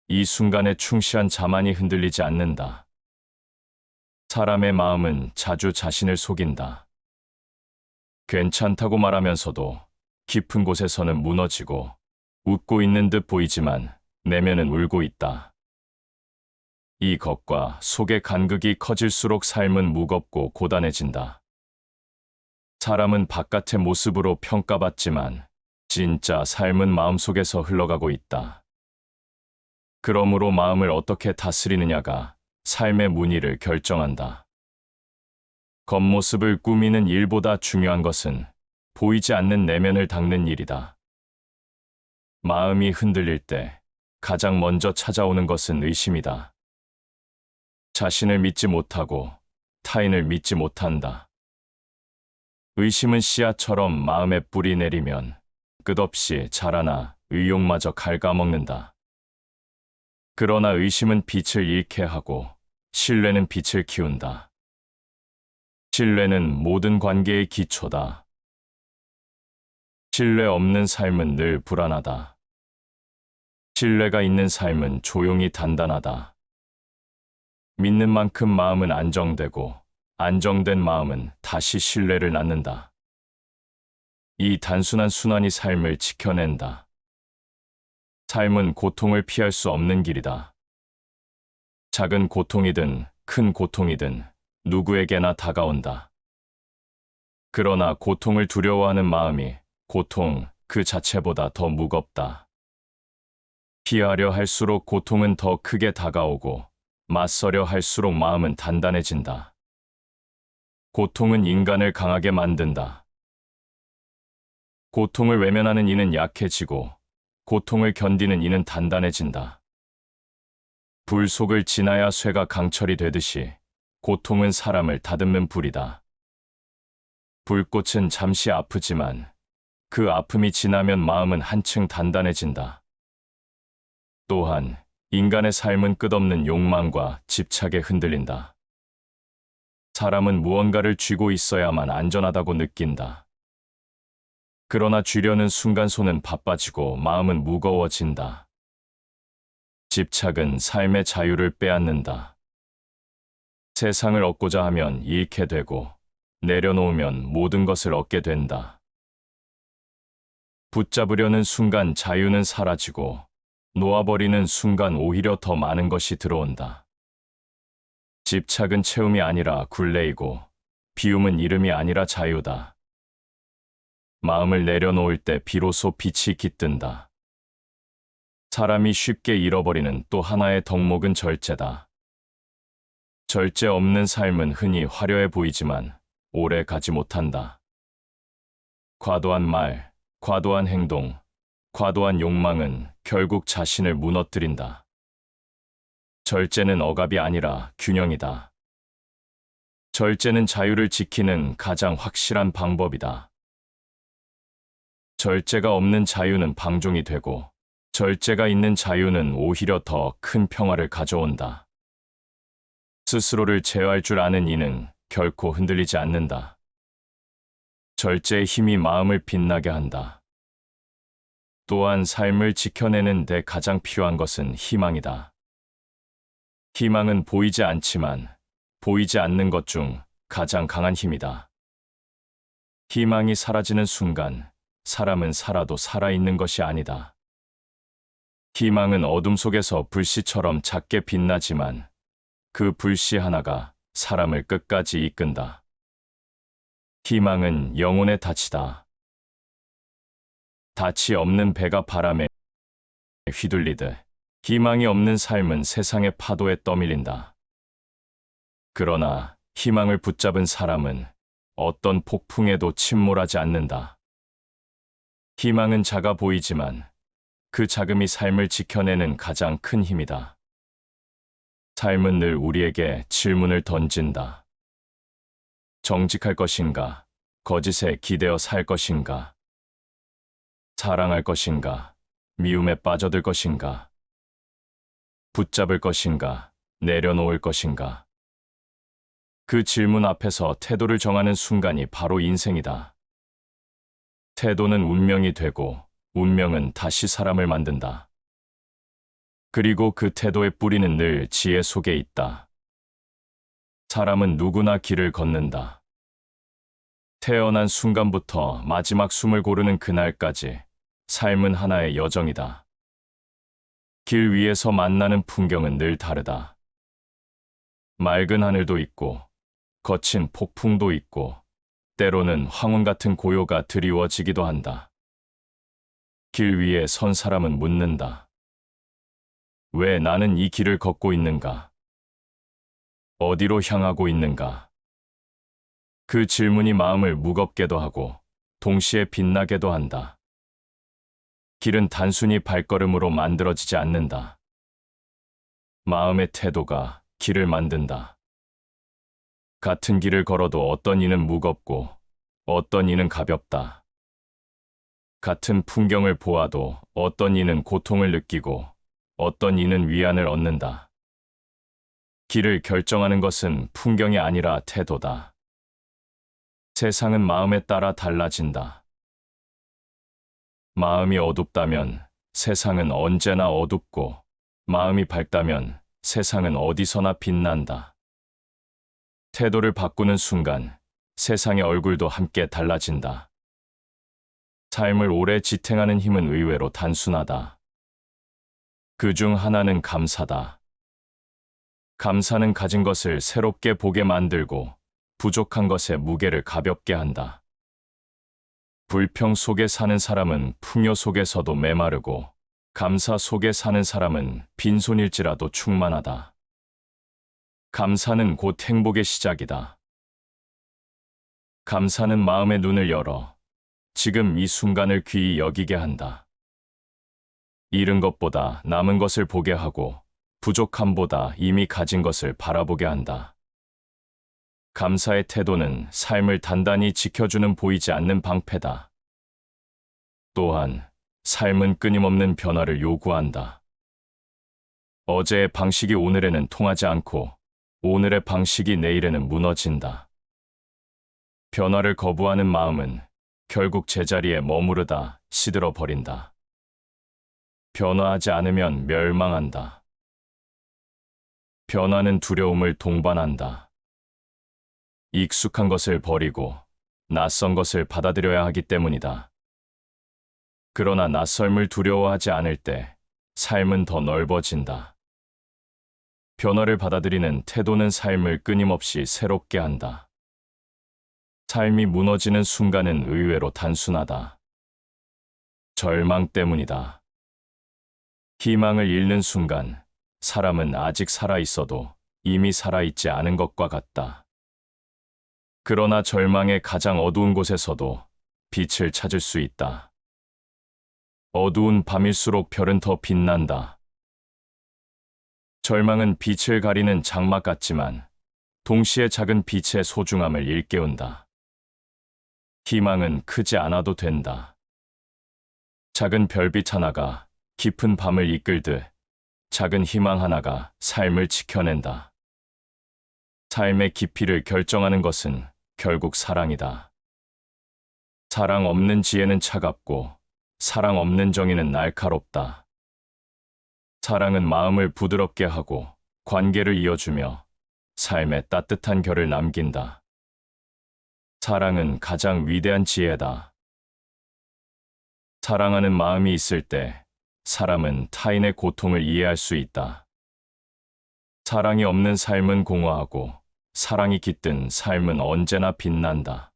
이 순간에 충실한 자만이 흔들리지 않는다. 사람의 마음은 자주 자신을 속인다. 괜찮다고 말하면서도 깊은 곳에서는 무너지고, 웃고 있는 듯 보이지만 내면은 울고 있다. 이 겉과 속의 간극이 커질수록 삶은 무겁고 고단해진다. 사람은 바깥의 모습으로 평가받지만 진짜 삶은 마음속에서 흘러가고 있다. 그러므로 마음을 어떻게 다스리느냐가 삶의 문의를 결정한다. 겉모습을 꾸미는 일보다 중요한 것은 보이지 않는 내면을 닦는 일이다. 마음이 흔들릴 때 가장 먼저 찾아오는 것은 의심이다. 자신을 믿지 못하고 타인을 믿지 못한다. 의심은 씨앗처럼 마음에 뿌리 내리면 끝없이 자라나 의욕마저 갉아먹는다. 그러나 의심은 빛을 잃게 하고 신뢰는 빛을 키운다. 신뢰는 모든 관계의 기초다. 신뢰 없는 삶은 늘 불안하다. 신뢰가 있는 삶은 조용히 단단하다. 믿는 만큼 마음은 안정되고, 안정된 마음은 다시 신뢰를 낳는다. 이 단순한 순환이 삶을 지켜낸다. 삶은 고통을 피할 수 없는 길이다. 작은 고통이든 큰 고통이든 누구에게나 다가온다. 그러나 고통을 두려워하는 마음이 고통 그 자체보다 더 무겁다. 피하려 할수록 고통은 더 크게 다가오고, 맞서려 할수록 마음은 단단해진다. 고통은 인간을 강하게 만든다. 고통을 외면하는 이는 약해지고, 고통을 견디는 이는 단단해진다. 불 속을 지나야 쇠가 강철이 되듯이 고통은 사람을 다듬는 불이다. 불꽃은 잠시 아프지만 그 아픔이 지나면 마음은 한층 단단해진다. 또한 인간의 삶은 끝없는 욕망과 집착에 흔들린다. 사람은 무언가를 쥐고 있어야만 안전하다고 느낀다. 그러나 쥐려는 순간 손은 바빠지고 마음은 무거워진다. 집착은 삶의 자유를 빼앗는다. 세상을 얻고자 하면 잃게 되고, 내려놓으면 모든 것을 얻게 된다. 붙잡으려는 순간 자유는 사라지고, 놓아버리는 순간 오히려 더 많은 것이 들어온다. 집착은 채움이 아니라 굴레이고, 비움은 이름이 아니라 자유다. 마음을 내려놓을 때 비로소 빛이 깃든다. 사람이 쉽게 잃어버리는 또 하나의 덕목은 절제다. 절제 없는 삶은 흔히 화려해 보이지만 오래 가지 못한다. 과도한 말, 과도한 행동, 과도한 욕망은 결국 자신을 무너뜨린다. 절제는 억압이 아니라 균형이다. 절제는 자유를 지키는 가장 확실한 방법이다. 절제가 없는 자유는 방종이 되고, 절제가 있는 자유는 오히려 더 큰 평화를 가져온다. 스스로를 제어할 줄 아는 이는 결코 흔들리지 않는다. 절제의 힘이 마음을 빛나게 한다. 또한 삶을 지켜내는 데 가장 필요한 것은 희망이다. 희망은 보이지 않지만 보이지 않는 것 중 가장 강한 힘이다. 희망이 사라지는 순간 사람은 살아도 살아있는 것이 아니다. 희망은 어둠 속에서 불씨처럼 작게 빛나지만 그 불씨 하나가 사람을 끝까지 이끈다. 희망은 영혼의 닻이다. 닻이 없는 배가 바람에 휘둘리듯 희망이 없는 삶은 세상의 파도에 떠밀린다. 그러나 희망을 붙잡은 사람은 어떤 폭풍에도 침몰하지 않는다. 희망은 작아 보이지만 그 작음이 삶을 지켜내는 가장 큰 힘이다. 삶은 늘 우리에게 질문을 던진다. 정직할 것인가? 거짓에 기대어 살 것인가? 사랑할 것인가? 미움에 빠져들 것인가? 붙잡을 것인가? 내려놓을 것인가? 그 질문 앞에서 태도를 정하는 순간이 바로 인생이다. 태도는 운명이 되고 운명은 다시 사람을 만든다. 그리고 그 태도의 뿌리는 늘 지혜 속에 있다. 사람은 누구나 길을 걷는다. 태어난 순간부터 마지막 숨을 고르는 그날까지 삶은 하나의 여정이다. 길 위에서 만나는 풍경은 늘 다르다. 맑은 하늘도 있고 거친 폭풍도 있고 때로는 황혼 같은 고요가 드리워지기도 한다. 길 위에 선 사람은 묻는다. 왜 나는 이 길을 걷고 있는가? 어디로 향하고 있는가? 그 질문이 마음을 무겁게도 하고 동시에 빛나게도 한다. 길은 단순히 발걸음으로 만들어지지 않는다. 마음의 태도가 길을 만든다. 같은 길을 걸어도 어떤 이는 무겁고 어떤 이는 가볍다. 같은 풍경을 보아도 어떤 이는 고통을 느끼고 어떤 이는 위안을 얻는다. 길을 결정하는 것은 풍경이 아니라 태도다. 세상은 마음에 따라 달라진다. 마음이 어둡다면 세상은 언제나 어둡고 마음이 밝다면 세상은 어디서나 빛난다. 태도를 바꾸는 순간 세상의 얼굴도 함께 달라진다. 삶을 오래 지탱하는 힘은 의외로 단순하다. 그 중 하나는 감사다. 감사는 가진 것을 새롭게 보게 만들고 부족한 것의 무게를 가볍게 한다. 불평 속에 사는 사람은 풍요 속에서도 메마르고 감사 속에 사는 사람은 빈손일지라도 충만하다. 감사는 곧 행복의 시작이다. 감사는 마음의 눈을 열어 지금 이 순간을 귀히 여기게 한다. 잃은 것보다 남은 것을 보게 하고 부족함보다 이미 가진 것을 바라보게 한다. 감사의 태도는 삶을 단단히 지켜주는 보이지 않는 방패다. 또한 삶은 끊임없는 변화를 요구한다. 어제의 방식이 오늘에는 통하지 않고 오늘의 방식이 내일에는 무너진다. 변화를 거부하는 마음은 결국 제자리에 머무르다 시들어 버린다. 변화하지 않으면 멸망한다. 변화는 두려움을 동반한다. 익숙한 것을 버리고 낯선 것을 받아들여야 하기 때문이다. 그러나 낯설음을 두려워하지 않을 때 삶은 더 넓어진다. 변화를 받아들이는 태도는 삶을 끊임없이 새롭게 한다. 삶이 무너지는 순간은 의외로 단순하다. 절망 때문이다. 희망을 잃는 순간 사람은 아직 살아있어도 이미 살아있지 않은 것과 같다. 그러나 절망의 가장 어두운 곳에서도 빛을 찾을 수 있다. 어두운 밤일수록 별은 더 빛난다. 절망은 빛을 가리는 장막 같지만 동시에 작은 빛의 소중함을 일깨운다. 희망은 크지 않아도 된다. 작은 별빛 하나가 깊은 밤을 이끌듯 작은 희망 하나가 삶을 지켜낸다. 삶의 깊이를 결정하는 것은 결국 사랑이다. 사랑 없는 지혜는 차갑고 사랑 없는 정의는 날카롭다. 사랑은 마음을 부드럽게 하고 관계를 이어주며 삶에 따뜻한 결을 남긴다. 사랑은 가장 위대한 지혜다. 사랑하는 마음이 있을 때 사람은 타인의 고통을 이해할 수 있다. 사랑이 없는 삶은 공허하고 사랑이 깃든 삶은 언제나 빛난다.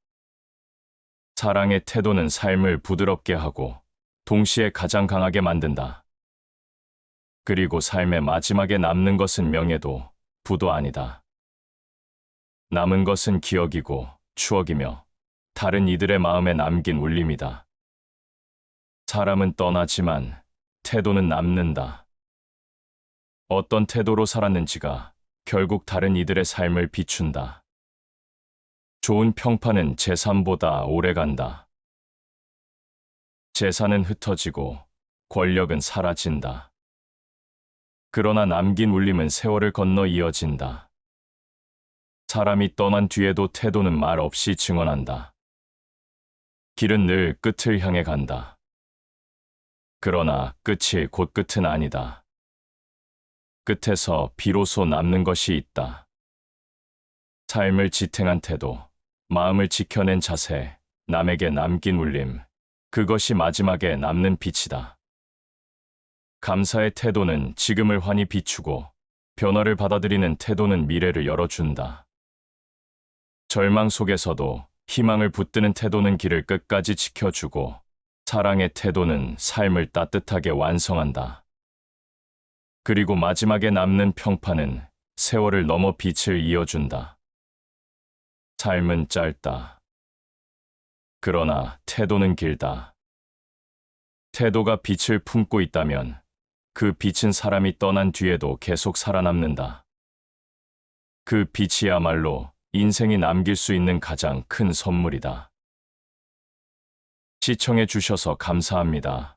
사랑의 태도는 삶을 부드럽게 하고 동시에 가장 강하게 만든다. 그리고 삶의 마지막에 남는 것은 명예도 부도 아니다. 남은 것은 기억이고 추억이며 다른 이들의 마음에 남긴 울림이다. 사람은 떠나지만 태도는 남는다. 어떤 태도로 살았는지가 결국 다른 이들의 삶을 비춘다. 좋은 평판은 재산보다 오래간다. 재산은 흩어지고 권력은 사라진다. 그러나 남긴 울림은 세월을 건너 이어진다. 사람이 떠난 뒤에도 태도는 말 없이 증언한다. 길은 늘 끝을 향해 간다. 그러나 끝이 곧 끝은 아니다. 끝에서 비로소 남는 것이 있다. 삶을 지탱한 태도, 마음을 지켜낸 자세, 남에게 남긴 울림, 그것이 마지막에 남는 빛이다. 감사의 태도는 지금을 환히 비추고 변화를 받아들이는 태도는 미래를 열어준다. 절망 속에서도 희망을 붙드는 태도는 길을 끝까지 지켜주고 사랑의 태도는 삶을 따뜻하게 완성한다. 그리고 마지막에 남는 평판은 세월을 넘어 빛을 이어준다. 삶은 짧다. 그러나 태도는 길다. 태도가 빛을 품고 있다면 그 빛은 사람이 떠난 뒤에도 계속 살아남는다. 그 빛이야말로 인생이 남길 수 있는 가장 큰 선물이다. 시청해 주셔서 감사합니다.